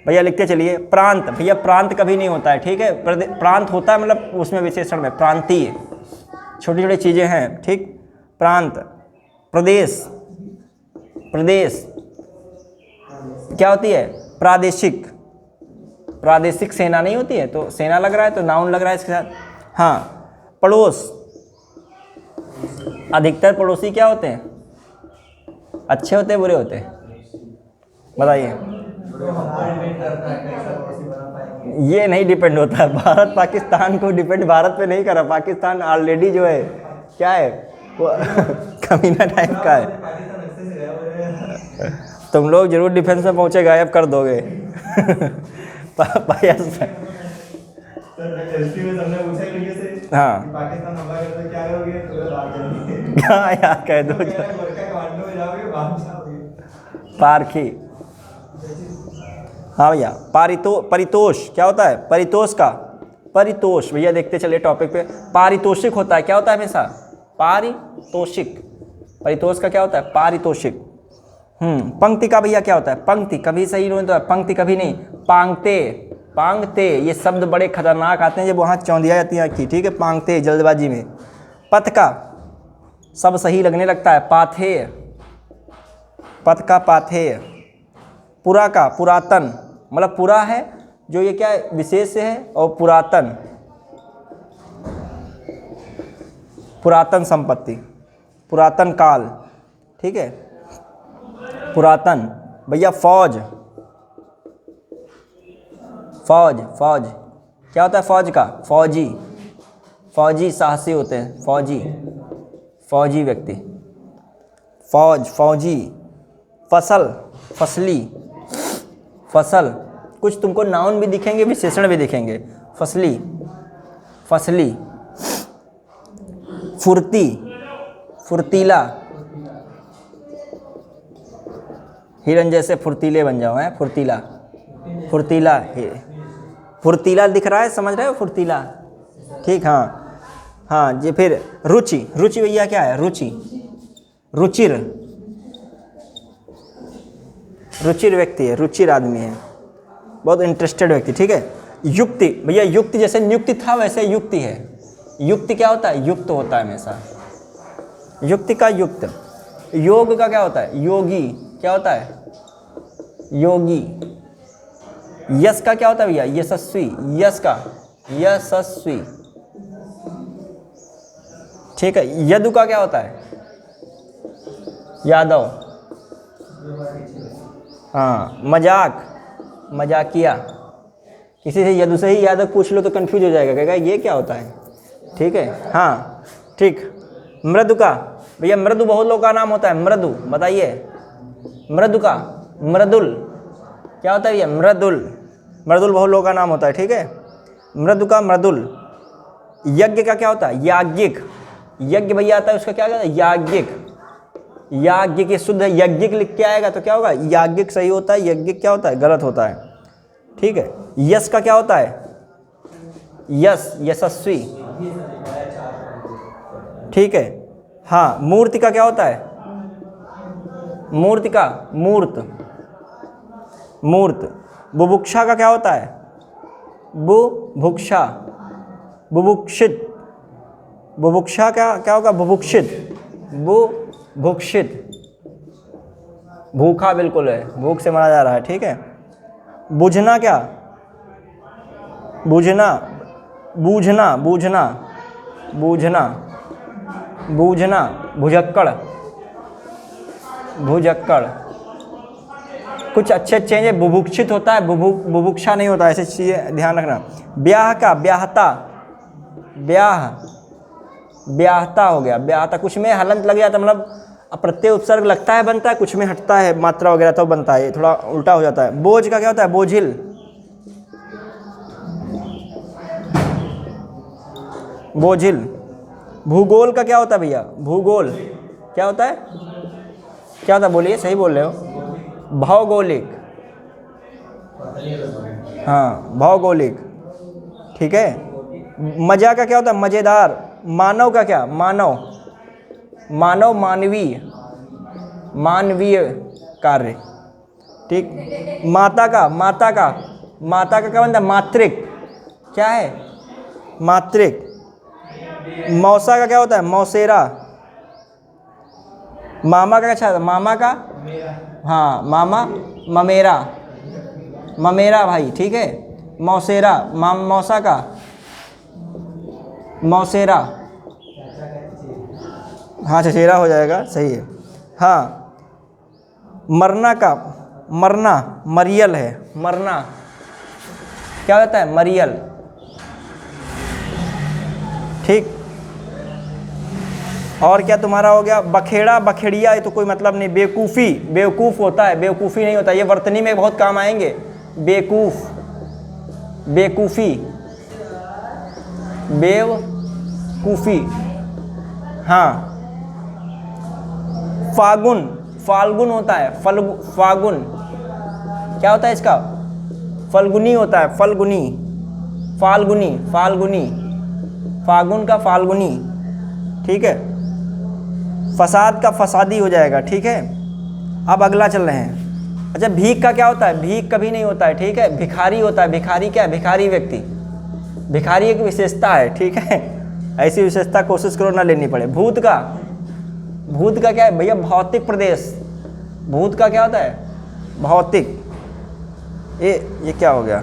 भैया लिखते चलिए। प्रांत, भैया प्रांत कभी नहीं होता है, ठीक है, प्रांत होता है मतलब उसमें विशेषण में प्रांतीय, छोटी छोटी चीज़ें हैं, ठीक। प्रांत। प्रदेश, प्रदेश क्या होती है? प्रादेशिक, प्रादेशिक सेना नहीं होती है, तो सेना लग रहा है तो नाउन लग रहा है इसके साथ। हाँ, पड़ोस, अधिकतर पड़ोसी क्या होते हैं? अच्छे होते हैं, बुरे होते हैं? बताइए। ये नहीं डिपेंड होता है, भारत पाकिस्तान को डिपेंड भारत पे नहीं करा, पाकिस्तान ऑलरेडी जो है क्या है वो कमीना टाइप का है। तुम लोग जरूर डिफेंस में पहुंचे, गायब कर दोगे हाँ पाकिस्तान हमला करता क्या करोगे? हाँ यार कह दो। पारखी, हाँ भैया। परितोष क्या होता है? परितोष का, परितोष भैया देखते चलिए टॉपिक पे। पारितोषिक होता है, क्या होता है हमेशा? पारितोषिक। परितोष का क्या होता है? पारितोषिक। पंक्ति का भैया क्या होता है? पंक्ति कभी सही नहीं होता है, पंक्ति कभी नहीं। पांगते, पांगते, ये शब्द बड़े खतरनाक आते हैं जब वहाँ चौंधिया जाती है आँखी, ठीक है, पांगते जल्दबाजी में। पथ का सब सही लगने लगता है, पाथेय, पथ का पाथेय। पुरा का पुरातन, मतलब पुरा है जो ये क्या है? विशेष है, और पुरातन, पुरातन संपत्ति, पुरातन काल, ठीक है, पुरातन। भैया फौज, फौज, फौज क्या होता है? फौज का फौजी, फौजी साहसी होते हैं, फौजी, फौजी व्यक्ति। फौज, फौजी। फसल, फसली, फसल, कुछ तुमको नाउन भी दिखेंगे, विशेषण भी दिखेंगे। फसली, फसली। फुर्ती, फुर्तीला, हिरन जैसे फुर्तीले बन जाओ, हैं, फुर्तीला, फुर्तीला। फुर्तीला दिख रहा है, समझ रहे हो, फुर्तीला, ठीक। हाँ हाँ जी। फिर रुचि, रुचि भैया क्या है, रुचि, रुचिर, रुचिर व्यक्ति है, रुचिर आदमी है, बहुत इंटरेस्टेड व्यक्ति, ठीक है। युक्ति भैया, युक्ति जैसे नियुक्ति था वैसे युक्ति है। युक्ति क्या होता है, युक्त होता है हमेशा, युक्ति का युक्त। योग का क्या होता है, योगी, क्या होता है, योगी। यश का क्या होता है भैया, यशस्वी, यश का यशस्वी, ठीक है। यदु का क्या होता है, यादव, हाँ। मजाक, मजाकिया। किसी से यदु से ही यादव पूछ लो तो कंफ्यूज हो जाएगा, कहेगा ये क्या होता है, ठीक है। हाँ ठीक। मृदु का भैया, मृदु बहुत लोगों का नाम होता है, मृदु बताइए। मृदु का, मृदुल क्या होता है भैया, मृदुल, मृदुल बहुत लोगों का नाम होता है, ठीक है। मृदु का मृदुल। यज्ञ का क्या होता है, याज्ञिक, यज्ञ भैया आता है उसका क्या कहता है, याज्ञिक, याज्ञिक। ये शुद्ध यज्ञिक लिख के आएगा तो क्या होगा, याज्ञिक सही होता है, यज्ञिक क्या होता है, गलत होता है, ठीक है। यश का क्या होता है, यश, यशस्वी, ठीक है। हाँ। मूर्ति का क्या होता है, मूर्ति का मूर्त, मूर्त। बुभुक्षा का क्या होता है, बुभुक्षा, बुभुक्षित, बुभुक्षा क्या होगा, बुभुक्षित, बुभुक्षित। भूखा बिल्कुल है, भूख से मरा जा रहा है, ठीक है। बुझना क्या, बुझना, बूझना, बूझना, बूझना, बूझना। भुजक्कड़, भुजक्कड़। कुछ अच्छे चेंज है, बुभुक्षित होता है, बुभुक्षा नहीं होता, ऐसी चीज़ें ध्यान रखना। ब्याह का, ब्याहता, ब्याह, ब्याहता हो गया, ब्याहता। कुछ में हलंत लग जाता है, मतलब प्रत्यय उपसर्ग लगता है बनता है, कुछ में हटता है मात्रा वगैरह तो बनता है, थोड़ा उल्टा हो जाता है। बोझ का क्या होता है, बोझिल, बोझिल। भूगोल का क्या होता है भैया, भूगोल क्या होता है, क्या होता है, बोलिए, सही बोल रहे हो। भौगोलिक, हाँ, भौगोलिक, ठीक है। मजा का क्या होता है, मज़ेदार। मानव का क्या, मानव, मानव, मानवीय, मानवीय कार्य, ठीक। माता का, माता का, माता का क्या बनता है, मातृक, क्या है, मातृक। मौसा का क्या होता है, मौसेरा। मामा का क्या होता है, मामा का, हाँ, मामा, ममेरा, ममेरा भाई, ठीक है। मौसेरा, मौसा का, मौसेरा, हाँ, चचेरा हो जाएगा, सही है। हाँ। मरना का, मरना, मरियल है, मरना क्या होता है, मरियल, ठीक। और क्या तुम्हारा हो गया, बखेड़ा, बखेड़िया, ये तो कोई मतलब नहीं। बेवकूफ़ी, बेवकूफ़ होता है, बेवकूफ़ी नहीं होता, ये वर्तनी में बहुत काम आएंगे। बेवकूफ़, बेवकूफ़ी, बेवकूफ़ी, हाँ। फागुन, फाल्गुन होता है, फागुन क्या होता है इसका, फल्गुनी होता है, फल्गुनी, फाल्गुनी, फाल्गुनी, फागुन का फाल्गुनी, ठीक है। फसाद का फसादी हो जाएगा, ठीक है। अब अगला चल रहे हैं। अच्छा, भीख का क्या होता है, भीख कभी नहीं होता है, ठीक है। भिखारी होता है, भिखारी क्या है, भिखारी व्यक्ति, भिखारी एक विशेषता है, ठीक है। ऐसी विशेषता कोशिश करो ना लेनी पड़े। भूत का, भूत का क्या है भैया, भौतिक प्रदेश। भूत का क्या होता है, भौतिक। ये क्या हो गया,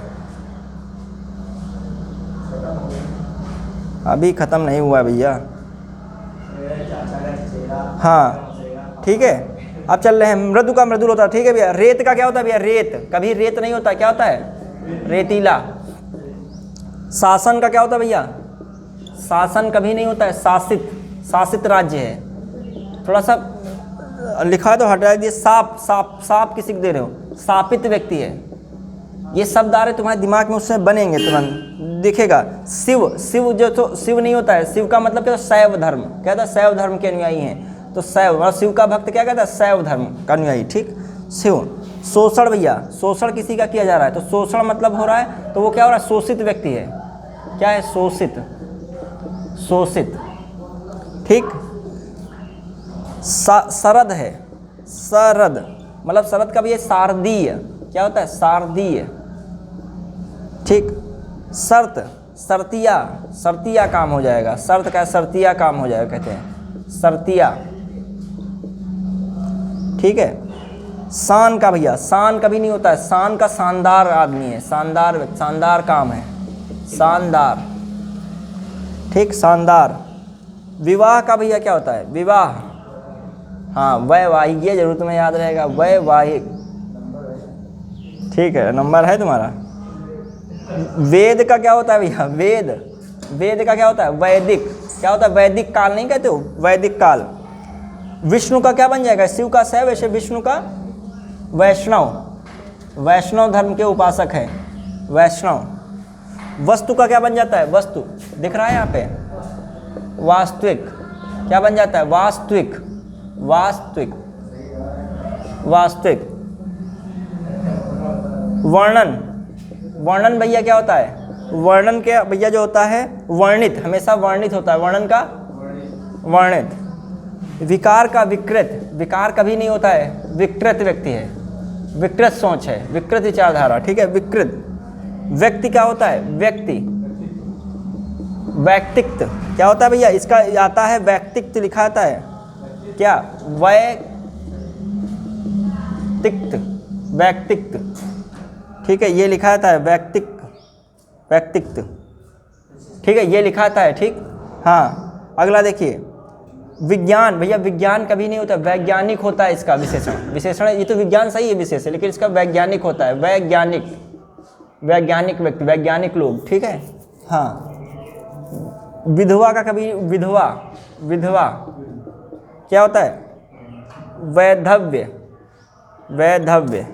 अभी ख़त्म नहीं हुआ भैया, हाँ, ठीक है। अब चल रहे हैं। मृदु का मृदुल होता है, ठीक है भैया। रेत का क्या होता है भैया, रेत कभी रेत नहीं होता, क्या होता है, रेतीला। शासन का क्या होता है भैया, शासन कभी नहीं होता है, शासित, शासित राज्य है। थोड़ा सा लिखा है तो हटा दिए। साप, साप, साप किसी को दे रहे हो, शापित व्यक्ति है, ये शब्द आ रहे तुम्हारे दिमाग में, उससे बनेंगे तुरंत दिखेगा। शिव, शिव जो तो शिव नहीं होता है, शिव का मतलब क्या, शैव धर्म, क्या था, शैव धर्म के अनुयायी हैं, तो शैव मतलब शिव का भक्त क्या कहता है, शैव धर्म का अनुयायी, ठीक। शिव। शोषण भैया, शोषण किसी का किया जा रहा है, तो शोषण मतलब हो रहा है, तो वो क्या हो रहा है, शोषित व्यक्ति है, क्या है, शोषित, शोषित, ठीक। शरद है, शरद मतलब शरद का भी है शारदीय, क्या होता है, शारदीय, ठीक। शर्त, शर्तिया, शर्तिया काम हो जाएगा, शर्त का शर्तिया काम हो जाएगा, कहते हैं शर्तिया, ठीक है। शान का भैया, शान कभी नहीं होता है, शान का शानदार आदमी है, शानदार, शानदार काम है, शानदार, ठीक, शानदार। विवाह का भैया क्या होता है, विवाह, हाँ वैवाहिक, ये जरूर तुम्हें याद रहेगा, वैवाहिक, ठीक है, नंबर है तुम्हारा। वेद का क्या होता है भैया, वेद, वेद का क्या होता है, वैदिक, क्या होता है, वैदिक काल नहीं कहते हो, वैदिक काल। विष्णु का क्या बन जाएगा, शिव का शैव, वैसे विष्णु का वैष्णव, वैष्णव धर्म के उपासक है, वैष्णव। वस्तु का क्या बन जाता है, वस्तु, दिख रहा है यहाँ पे, वास्तविक, क्या बन जाता है, वास्तविक, वास्तविक, वास्तविक। वर्णन, वर्णन भैया क्या होता है, वर्णन के भैया जो होता है, वर्णित, हमेशा वर्णित होता है, वर्णन का वर्णित। विकार का विकृत, विकार कभी नहीं होता है, विकृत व्यक्ति है, विकृत सोच है, विकृत विचारधारा, ठीक है, विकृत। व्यक्ति क्या होता है, व्यक्ति, व्यक्तित्व, क्या होता है भैया, इसका आता है व्यक्तित्व, लिखा आता है क्या, व्यक्तित्व, व्यक्तित्व, ठीक है, ये लिखा आता है व्यक्तित्व, व्यक्तित्व, ठीक है, ये लिखा आता है, ठीक। हाँ, अगला देखिए, विज्ञान भैया, विज्ञान कभी नहीं होता, वैज्ञानिक होता है इसका विशेषण, विशेषण, ये तो विज्ञान सही है विशेष है, लेकिन इसका वैज्ञानिक होता है, वैज्ञानिक, वैज्ञानिक व्यक्ति, वैज्ञानिक लोग, ठीक है। हाँ, विधवा का कभी, विधवा, विधवा क्या होता है, वैधव्य, वैधव्य,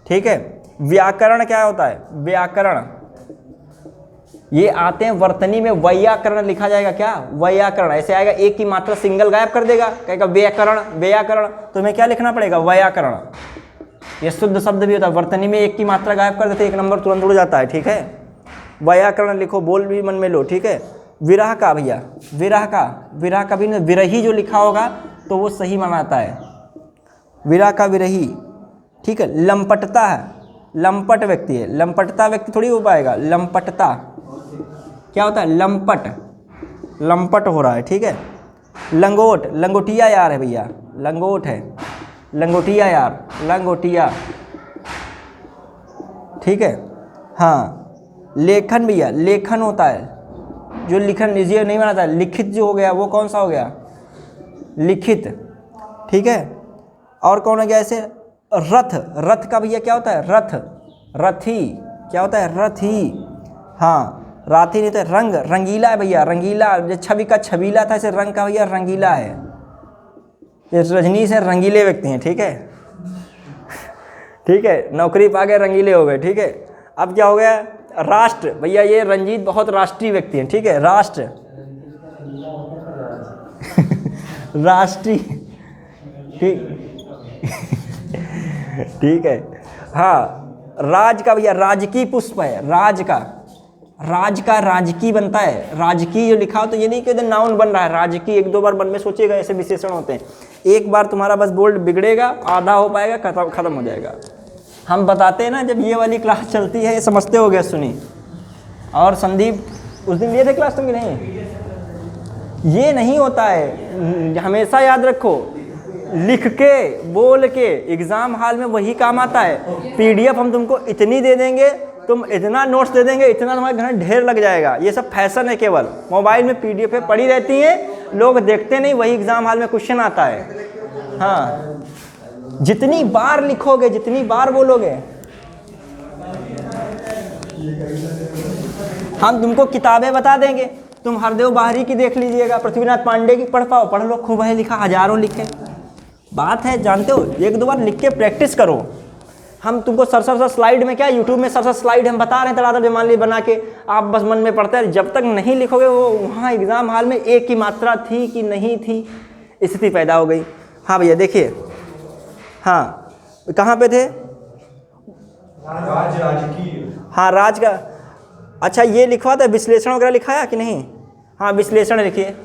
ठीक है। व्याकरण क्या होता है, व्याकरण, ये आते हैं वर्तनी में, वैयाकरण लिखा जाएगा, क्या, वैयाकरण, ऐसे आएगा, एक की मात्रा सिंगल गायब कर देगा, कहेगा व्याकरण, व्याकरण, तो हमें क्या लिखना पड़ेगा, वैयाकरण। ये शुद्ध शब्द भी होता है, वर्तनी में एक की मात्रा गायब कर देते, एक नंबर तुरंत उड़ जाता है, ठीक है। वैयाकरण लिखो, बोल भी मन में लो, ठीक है। विरह का भैया, विरह का, विरह कभी नहीं, विरही जो लिखा होगा तो वो सही मानाता है, विरह का विरही, ठीक है। लंपटता है, लंपट व्यक्ति है, लंपटता व्यक्ति थोड़ी हो पाएगा, लंपटता क्या होता है, लंपट, लंपट हो रहा है, ठीक है। लंगोट, लंगोटिया यार है भैया, लंगोट है, लंगोटिया यार, लंगोटिया, ठीक है। हाँ, लेखन भैया, लेखन होता है जो लिखन, ये नहीं बनाता है, लिखित जो हो गया वो कौन सा हो गया, लिखित, ठीक है। और कौन हो गया ऐसे, रथ, रथ का भैया क्या होता है, रथ, रथी, क्या होता है, रथी, हाँ, राथी नहीं तो रंग, रंगीला है भैया, रंगीला, जो छवि का छबीला था, ऐसे रंग का भैया रंगीला है, ये रजनी से रंगीले व्यक्ति हैं, ठीक है, ठीक है। नौकरी पा गए, रंगीले हो गए, ठीक है। अब क्या हो गया, राष्ट्र भैया, ये रंजीत बहुत राष्ट्रीय व्यक्ति हैं, ठीक है, राष्ट्र, राष्ट्रीय, ठीक, ठीक है। हाँ, राज का भैया, राजकी पुष्प है, राज का, राज का राजकी बनता है, राजकी जो लिखा हो तो ये नहीं कि नाउन बन रहा है, राजकी, एक दो बार मन में सोचिएगा, ऐसे विशेषण होते हैं, एक बार तुम्हारा बस बोल्ड बिगड़ेगा, आधा हो पाएगा, खत्म हो जाएगा। हम बताते हैं ना, जब ये वाली क्लास चलती है, ये समझते हो गया, सुनी। और संदीप उस दिन लिए थे क्लास तुम कि नहीं, ये नहीं होता है, हमेशा याद रखो, लिख के बोल के एग्ज़ाम हॉल में वही काम आता है। पीडीएफ हम तुमको इतनी दे देंगे, तुम इतना नोट्स दे देंगे, इतना तुम्हारे घर ढेर लग जाएगा, ये सब फैशन है, केवल मोबाइल में पीडीएफ पड़ी रहती हैं, लोग देखते नहीं, वही एग्ज़ाम हॉल में क्वेश्चन आता है। हाँ, जितनी बार लिखोगे, जितनी बार बोलोगे, हम तुमको किताबें बता देंगे, तुम हरदेव बाहरी की देख लीजिएगा, पृथ्वीनाथ पांडे की पढ़ पाओ, पढ़ लो, खूब है लिखा, हजारों लिखे, बात है, जानते हो, एक दो बार लिख के प्रैक्टिस करो। हम तुमको सर स्लाइड में क्या यूट्यूब में सर स्लाइड हम बता रहे हैं धड़ाधड़ मान ली बना के, आप बस मन में पढ़ते हैं, जब तक नहीं लिखोगे वो वहाँ एग्ज़ाम हॉल में एक की मात्रा थी कि नहीं थी स्थिति पैदा हो गई। हाँ भैया देखिए, हाँ कहाँ पे थे? राजकीय। हाँ राज का, अच्छा ये लिखवा था विश्लेषण वगैरह लिखाया कि नहीं? हाँ विश्लेषण लिखिए,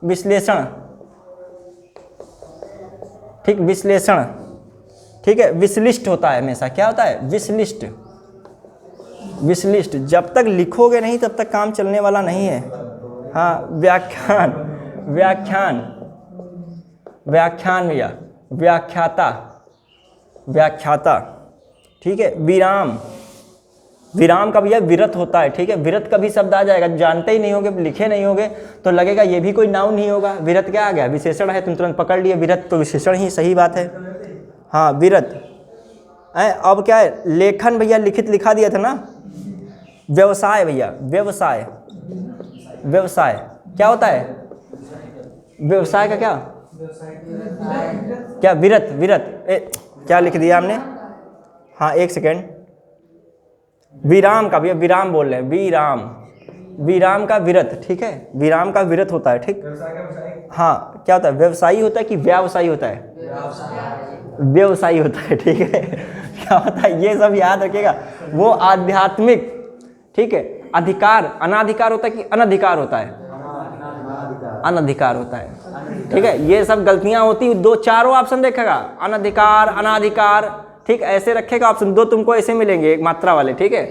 विश्लेषण, ठीक विश्लेषण, ठीक है। विश्लिष्ट होता है हमेशा, क्या होता है? विश्लिष्ट, विश्लिष्ट। जब तक लिखोगे नहीं तब तक काम चलने वाला नहीं है। हाँ व्याख्यान, व्याख्यान, व्याख्यान भैया, व्याख्याता, व्याख्याता, ठीक है। विराम, विराम का भैया विरत होता है, ठीक है। विरत का भी शब्द आ जाएगा, जानते ही नहीं होगे, लिखे नहीं होगे तो लगेगा ये भी कोई नाउन ही होगा। विरत क्या आ गया? विशेषण है, तुम तुरंत पकड़ लिए विरत तो विशेषण ही, सही बात है। हाँ विरत है। अब क्या है? लेखन भैया लिखित लिखा दिया था ना। व्यवसाय भैया, व्यवसाय, व्यवसाय क्या होता है? व्यवसाय का क्या क्या? विरत, विरत क्या लिख दिया हमने? हाँ एक सेकेंड, विराम का भैया, विराम बोल रहे हैं, विराम, विराम का विरत, ठीक है। विराम का विरत होता है, ठीक। हाँ क्या होता है? व्यवसायी होता है कि व्यावसायी होता है? व्यवसायी होता है, ठीक है। क्या होता है ये सब याद रखिएगा। वो आध्यात्मिक, ठीक है। अधिकार, अनाधिकार होता है कि अनधिकार होता है? अनधिकार होता है, ठीक है। ये सब गलतियां होती, दो चारों ऑप्शन देखेगा, अनधिकार, अनाधिकार, ठीक ऐसे रखेगा ऑप्शन, दो तुमको ऐसे मिलेंगे एक मात्रा वाले, ठीक है।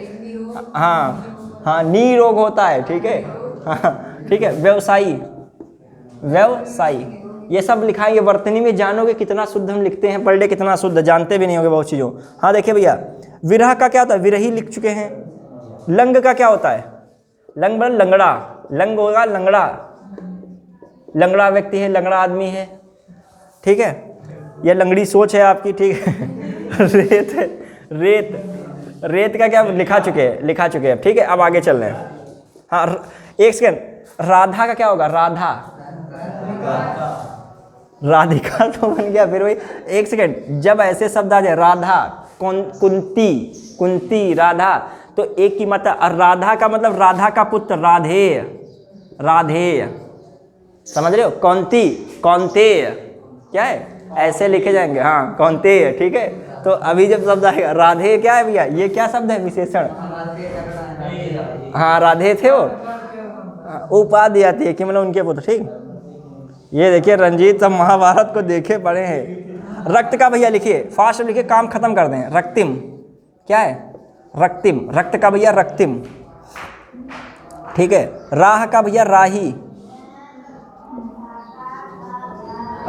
हाँ हाँ, नी रोग होता है, ठीक है। हाँ ठीक है। व्यवसायी, व्यवसायी, ये सब लिखाएंगे। वर्तनी में जानोगे कितना शुद्ध हम लिखते हैं, पर डे कितना शुद्ध, जानते भी नहीं होगे बहुत चीज़ों। हाँ देखिए भैया, विरह का क्या होता है? विरही लिख चुके हैं। लंग का क्या होता है? लंग मतलब लंगड़ा, लंग होगा लंगड़ा, लंगड़ा व्यक्ति है, लंगड़ा आदमी है, ठीक है। यह लंगड़ी सोच है आपकी, ठीक है। रेत, रेत, रेत का क्या लिखा चुके हैं, लिखा चुके हैं, ठीक है। अब आगे चल रहे हैं। हाँ एक सेकेंड, राधा का क्या होगा? राधा, राधिका तो बन गया फिर वही। एक सेकेंड, जब ऐसे शब्द आ जाए, राधा, कुंती, कुंती, राधा, तो एक की मात्रा। और राधा का मतलब राधा का पुत्र, राधेय, राधेय, समझ रहे हो? कौंती, कौंतेय, क्या है? ऐसे लिखे जाएंगे, हाँ कौंतेय, ठीक है। तो अभी जब शब्द आएगा राधे, क्या है भैया? ये क्या शब्द है? विशेषण। हाँ राधे थे वो, उपाधि आती है कि मतलब उनके पुत्र, ठीक। ये देखिए रंजीत सब महाभारत को देखे पढ़े हैं। रक्त का भैया लिखिए, फास्ट लिखिए, काम खत्म कर दें। रक्तिम, क्या है? रक्तिम, रक्त का भैया रक्तिम, ठीक है। राह का भैया राही,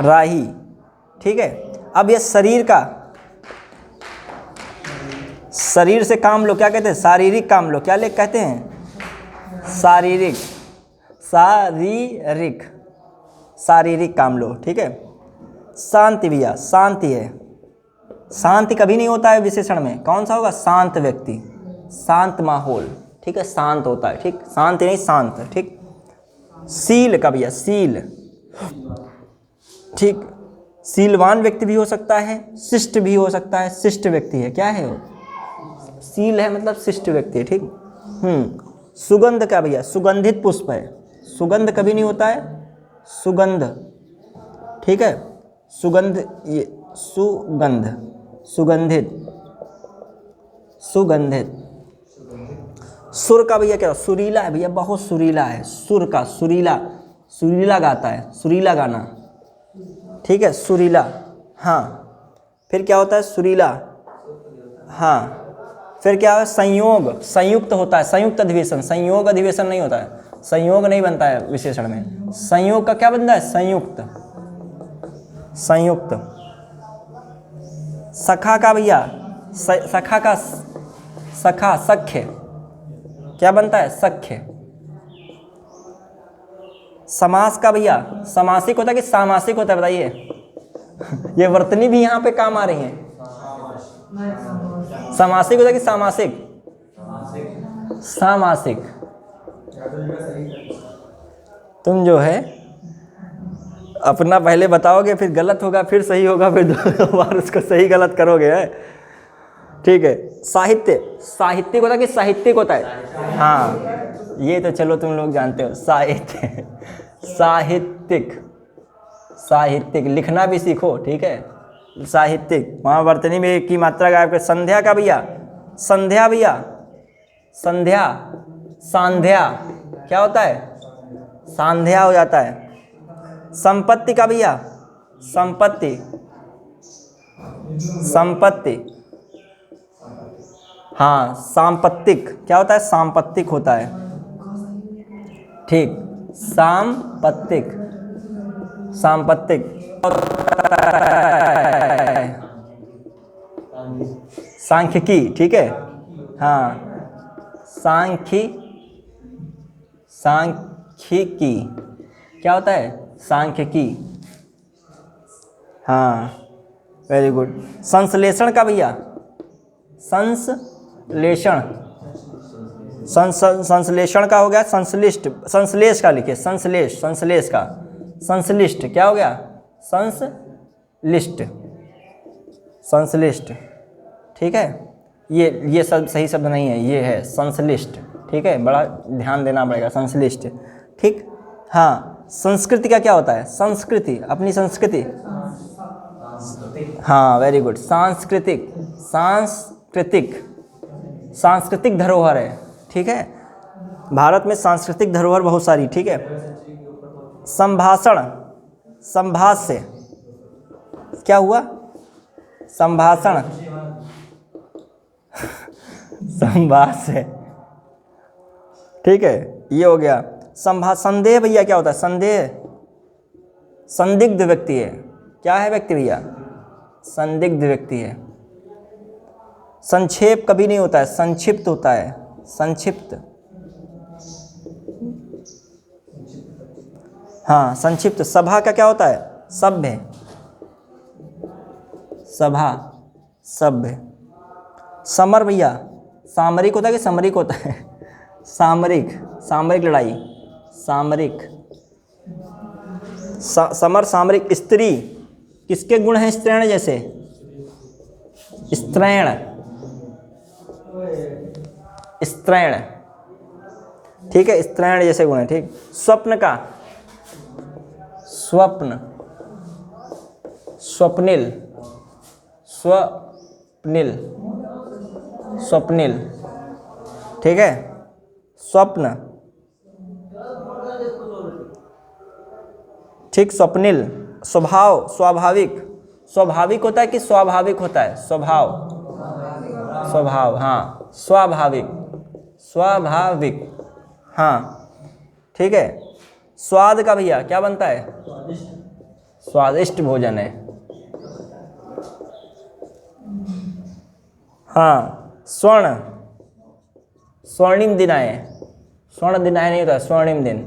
राही, ठीक है। अब ये शरीर का, शरीर से काम लो, क्या कहते हैं? शारीरिक काम लो, क्या लेख कहते हैं? शारीरिक, शारीरिक, शारीरिक काम लो, ठीक है। शांति भैया, शांति है, शांति कभी नहीं होता है विशेषण में, कौन सा होगा? शांत व्यक्ति, शांत माहौल, ठीक है। शांत होता है, ठीक, शांति नहीं शांत, ठीक। शील का भैया, शील, ठीक। शीलवान व्यक्ति भी हो सकता है, शिष्ट भी हो सकता है। शिष्ट व्यक्ति है, क्या है वो? शील है मतलब शिष्ट व्यक्ति है, ठीक। सुगंध का भैया, सुगंधित पुष्प है, सुगंध कभी नहीं होता है, सुगंध, ठीक है। सुगंध, ये सुगंध, सुगंधित, सुगंधित। सुर का भैया क्या? सुरीला है भैया, बहुत सुरीला है। सुर का, सुरीला, सुरीला गाता है, सुरीला गाना, ठीक है। सुरीला, हाँ। फिर क्या होता है? सुरीला, हाँ। फिर क्या है? संयोग, संयुक्त होता है, संयुक्त अधिवेशन, संयोग अधिवेशन नहीं होता है, संयोग नहीं बनता है विशेषण में। संयोग का क्या बनता है? संयुक्त, संयुक्त। सखा का भैया, सखा का, सखा, सख्य, क्या बनता है? सख्य। समास का भैया, समासिक होता है कि सामासिक होता है, बताइए। ये वर्तनी भी यहाँ पे काम आ रही है। समासिक होता है कि सामासिक? सामासिक। तुम जो है अपना पहले बताओगे, फिर गलत होगा, फिर सही होगा, फिर दो बार उसको सही गलत करोगे। ठीक है। साहित्य, साहित्यिक होता है कि साहित्यिक होता है? हाँ, ये तो चलो तुम लोग जानते हो। साहित्य, साहित्यिक, साहित्यिक लिखना भी सीखो, ठीक है। साहित्यिक, वहाँ वर्तनी में एक की मात्रा गायब कर। संध्या का भैया, संध्या भैया, संध्या, सांध्या क्या होता है? सांध्या हो जाता है। संपत्ति का भैया, संपत्ति, संपत्ति, हाँ सांपत्तिक क्या होता है? सांपत्तिक होता है, ठीक। सांपत्तिक, सांपत्तिक सांख्यिकी, ठीक है। हाँ सांख्यिकी क्या होता है? सांख्यिकी, हाँ वेरी गुड। संश्लेषण का भैया, संश्लेषण, संश्लेषण का हो गया संश्लिष्ट, संश्लेष का लिखिए, संश्लेष, संश्लेष का संश्लिष्ट क्या हो गया? संश्लिष्ट, संश्लिष्ट, ठीक है। ये सब सही शब्द नहीं है, ये है संश्लिष्ट, ठीक है। बड़ा ध्यान देना पड़ेगा, संश्लिष्ट, ठीक। हाँ संस्कृति का क्या होता है? संस्कृति, अपनी संस्कृति, हाँ वेरी गुड। सांस्कृतिक, सांस्कृतिक, सांस्कृतिक धरोहर है, ठीक है। भारत में सांस्कृतिक धरोहर बहुत सारी, ठीक है। संभाषण, संभाष्य क्या हुआ? संभाषण, संभाष्य, ठीक है, ये हो गया। संदेह भैया क्या होता है? संदेह, संदिग्ध व्यक्ति है, क्या है व्यक्ति भैया? संदिग्ध व्यक्ति है। संक्षेप कभी नहीं होता है, संक्षिप्त होता है, संक्षिप्त, हाँ संक्षिप्त। सभा का क्या होता है? सभ्य, सभा, सभ्य। समर भैया, सामरिक होता है कि समरिक होता है? सामरिक, सामरिक लड़ाई, सामरिक। समर, सामरिक। स्त्री, किसके गुण हैं? स्त्रैण जैसे, स्त्रैण, स्त्रैण, ठीक है, स्त्रैण जैसे गुण है, ठीक। स्वप्न का, स्वप्न, स्वप्निल, स्वप्निल, स्वप्निल, ठीक है। स्वप्न, ठीक, स्वप्निल। स्वभाव, स्वाभाविक, स्वाभाविक होता है कि स्वाभाविक होता है? स्वभाव, स्वभाव, हाँ स्वाभाविक, स्वाभाविक, हाँ ठीक है। स्वाद का भैया क्या बनता है? स्वादिष्ट भोजन है, हाँ। स्वर्ण, स्वर्णिम दिन आए, स्वर्ण दिन आए नहीं होता, स्वर्णिम दिन,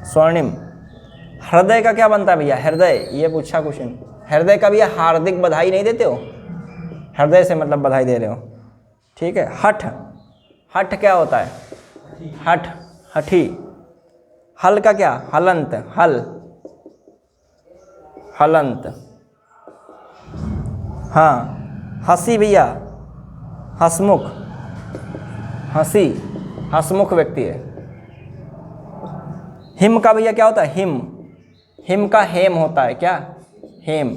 स्वर्णिम। हृदय का क्या बनता है भैया? हृदय, ये पूछा क्वेश्चन। हृदय का भैया हार्दिक बधाई नहीं देते हो? हृदय से मतलब बधाई दे रहे हो, ठीक है। हठ, हठ क्या होता है? हठ, हठी। हल का क्या? हलंत, हल, हलंत, हाँ। हंसी भैया, हंसमुख, हंसी, हंसमुख व्यक्ति है। हिम का भैया क्या होता है? हिम, हिम का हेम होता है, क्या? हेम,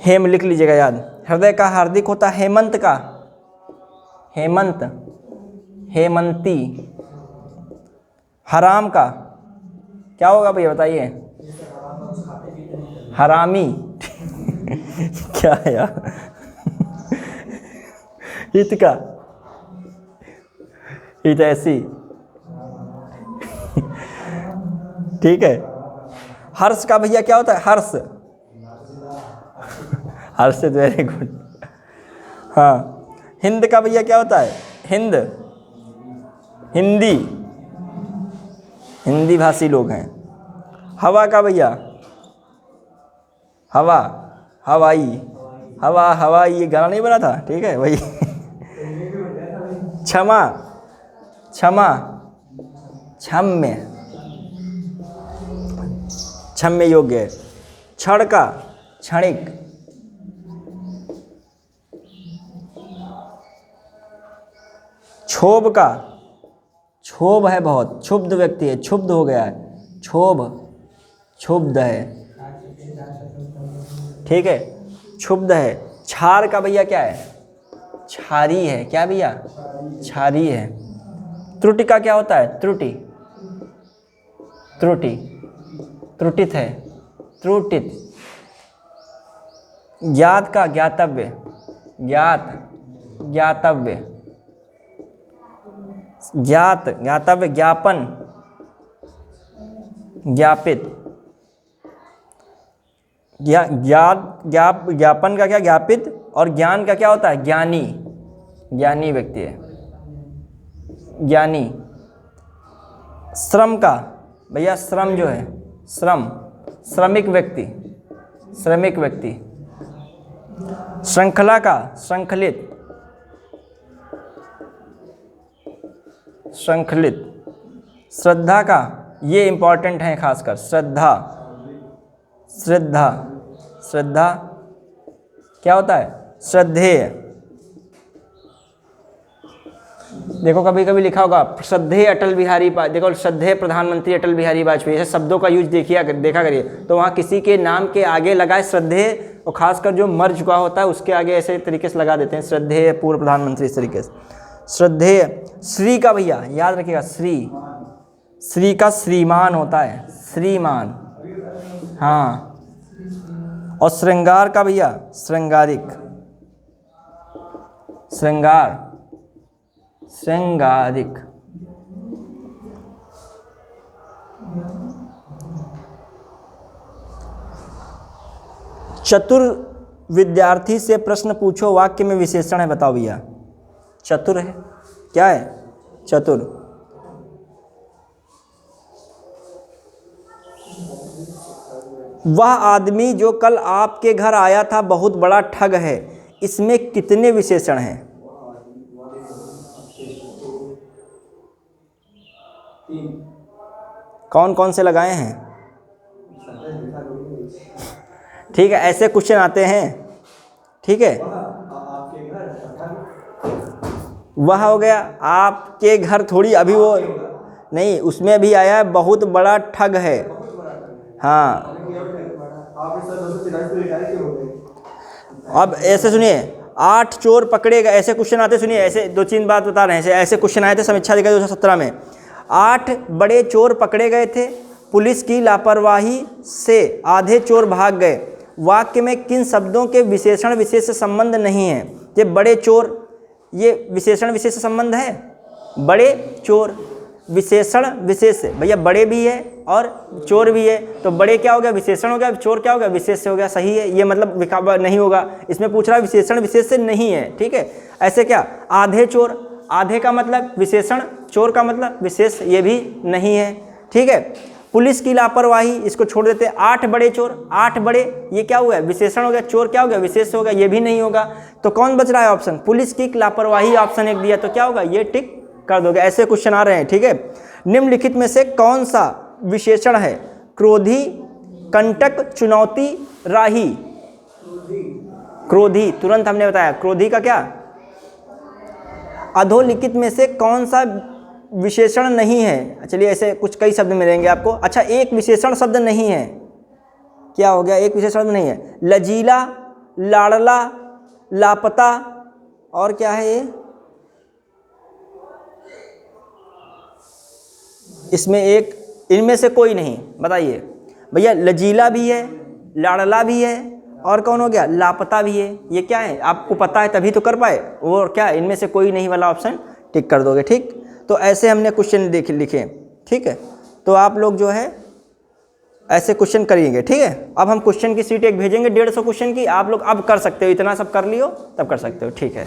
हेम लिख लीजिएगा याद। हृदय का हार्दिक होता है हेमंत का, हेमंत, हेमंती। हराम का क्या होगा भैया बताइए? हरामी क्या है यार? हित का, हितैषी, ठीक है। हर्ष का भैया क्या होता है? हर्ष, हर्ष, वेरी गुड, हाँ। हिंद का भैया क्या होता है? हिंद, हिंदी, हिंदी भाषी लोग हैं। हवा का भैया, हवा, हवाई, हवा, हवाई, ये गाना नहीं बना था, ठीक है वही। क्षमा, क्षमा, क्षम्य, क्षम्य योग्य। क्षण का, क्षणिक, क्षोभ का, क्षोभ है बहुत, क्षुब्ध व्यक्ति है, क्षुब्ध हो गया है, क्षोभ, क्षुब्ध है, ठीक है, क्षुब्ध है। क्षार का भैया क्या है, क्षारी है, क्या भैया, क्षारी है। त्रुटि का क्या होता है, त्रुटि, त्रुटि, त्रुटित है, त्रुटित। ज्ञात का ज्ञातव्य, ज्ञात, ज्ञातव्य, ज्ञात, ज्ञातव्य, ज्ञापन, ज्ञापित, ज्ञापन का क्या, ज्ञापित। और ज्ञान का क्या होता है, ज्ञानी, ज्ञानी व्यक्ति है, ज्ञानी। श्रम का भैया, श्रम जो है, श्रम, श्रमिक व्यक्ति, श्रमिक व्यक्ति। श्रृंखला का श्रृंखलित, श्रृंखलित। श्रद्धा का, ये इंपॉर्टेंट है खासकर, श्रद्धा, श्रद्धा, श्रद्धा क्या होता है, श्रद्धेय। देखो कभी कभी लिखा होगा श्रद्धेय अटल बिहारी, देखो श्रद्धेय प्रधानमंत्री अटल बिहारी वाजपेयी, ऐसे शब्दों का यूज देखा करिए, तो वहाँ किसी के नाम के आगे लगाए श्रद्धेय, और खासकर जो मर चुका होता है उसके आगे ऐसे तरीके से लगा देते हैं, श्रद्धेय पूर्व प्रधानमंत्री, इस तरीके से श्रद्धेय। श्री का भैया याद रखिएगा, श्री, श्री का श्रीमान होता है, श्रीमान, हाँ। और श्रृंगार का भैया श्रृंगारिक, श्रृंगार, श्रृंगारिक। चतुर विद्यार्थी से प्रश्न पूछो, वाक्य में विशेषण है, बताओ भैया। चतुर है, क्या है, चतुर। वह आदमी जो कल आपके घर आया था बहुत बड़ा ठग है, इसमें कितने विशेषण हैं? कौन कौन से लगाए हैं? ठीक है, ऐसे क्वेश्चन आते हैं, ठीक है। वह हो गया, आपके घर थोड़ी, अभी वो नहीं, उसमें भी आया है बहुत बड़ा ठग है, हाँ। अब ऐसे सुनिए, 8 चोर पकड़े गए, ऐसे क्वेश्चन आते, सुनिए ऐसे 2-3 बात बता रहे हैं, ऐसे क्वेश्चन आए थे समीक्षा देखा 2017 में। 8 बड़े चोर पकड़े गए थे, पुलिस की लापरवाही से आधे चोर भाग गए। वाक्य में किन शब्दों के विशेषण विशेष संबंध नहीं है? ये बड़े चोर, ये विशेषण विशेष संबंध है, बड़े चोर, विशेषण विशेष, भैया बड़े भी है और चोर भी है, तो बड़े क्या हो गया, विशेषण हो गया, चोर क्या हो गया, विशेष हो गया, सही है। ये मतलब विकाबा नहीं होगा, इसमें पूछ रहा है विशेषण विशेष से नहीं है, ठीक है। ऐसे क्या, आधे चोर, आधे का मतलब विशेषण, चोर का मतलब विशेष, ये भी नहीं है, ठीक है। पुलिस की लापरवाही, इसको छोड़ देते। 8 बड़े चोर, 8 बड़े, ये क्या हुआ, विशेषण हो गया, चोर क्या हो गया, विशेष हो गया, ये भी नहीं होगा। तो कौन बच रहा है ऑप्शन, पुलिस की लापरवाही, ऑप्शन 1 दिया, तो क्या होगा, ये टिक कर दोगे। ऐसे क्वेश्चन आ रहे हैं, ठीक है। निम्नलिखित में से कौन सा विशेषण है? क्रोधी, कंटक, चुनौती, राही। क्रोधी, तुरंत हमने बताया, क्रोधी का क्या। अधोलिखित में से कौन सा विशेषण नहीं है? चलिए ऐसे कुछ कई शब्द मिलेंगे आपको। अच्छा, एक विशेषण शब्द नहीं है, क्या हो गया, एक विशेषण शब्द नहीं है। लजीला, लाड़ला, लापता, और क्या है ये, इसमें एक, इनमें से कोई नहीं, बताइए भैया। लजीला भी है, लाड़ला भी है, और कौन हो गया, लापता भी है। ये क्या है, आपको पता है तभी तो कर पाए, और क्या, इनमें से कोई नहीं वाला ऑप्शन टिक कर दोगे, ठीक। तो ऐसे हमने क्वेश्चन लिखे, ठीक है। तो आप लोग जो है ऐसे क्वेश्चन करिएंगे, ठीक है। अब हम क्वेश्चन की सीट एक भेजेंगे 150 क्वेश्चन की, आप लोग अब कर सकते हो, इतना सब कर लियो तब कर सकते हो, ठीक है।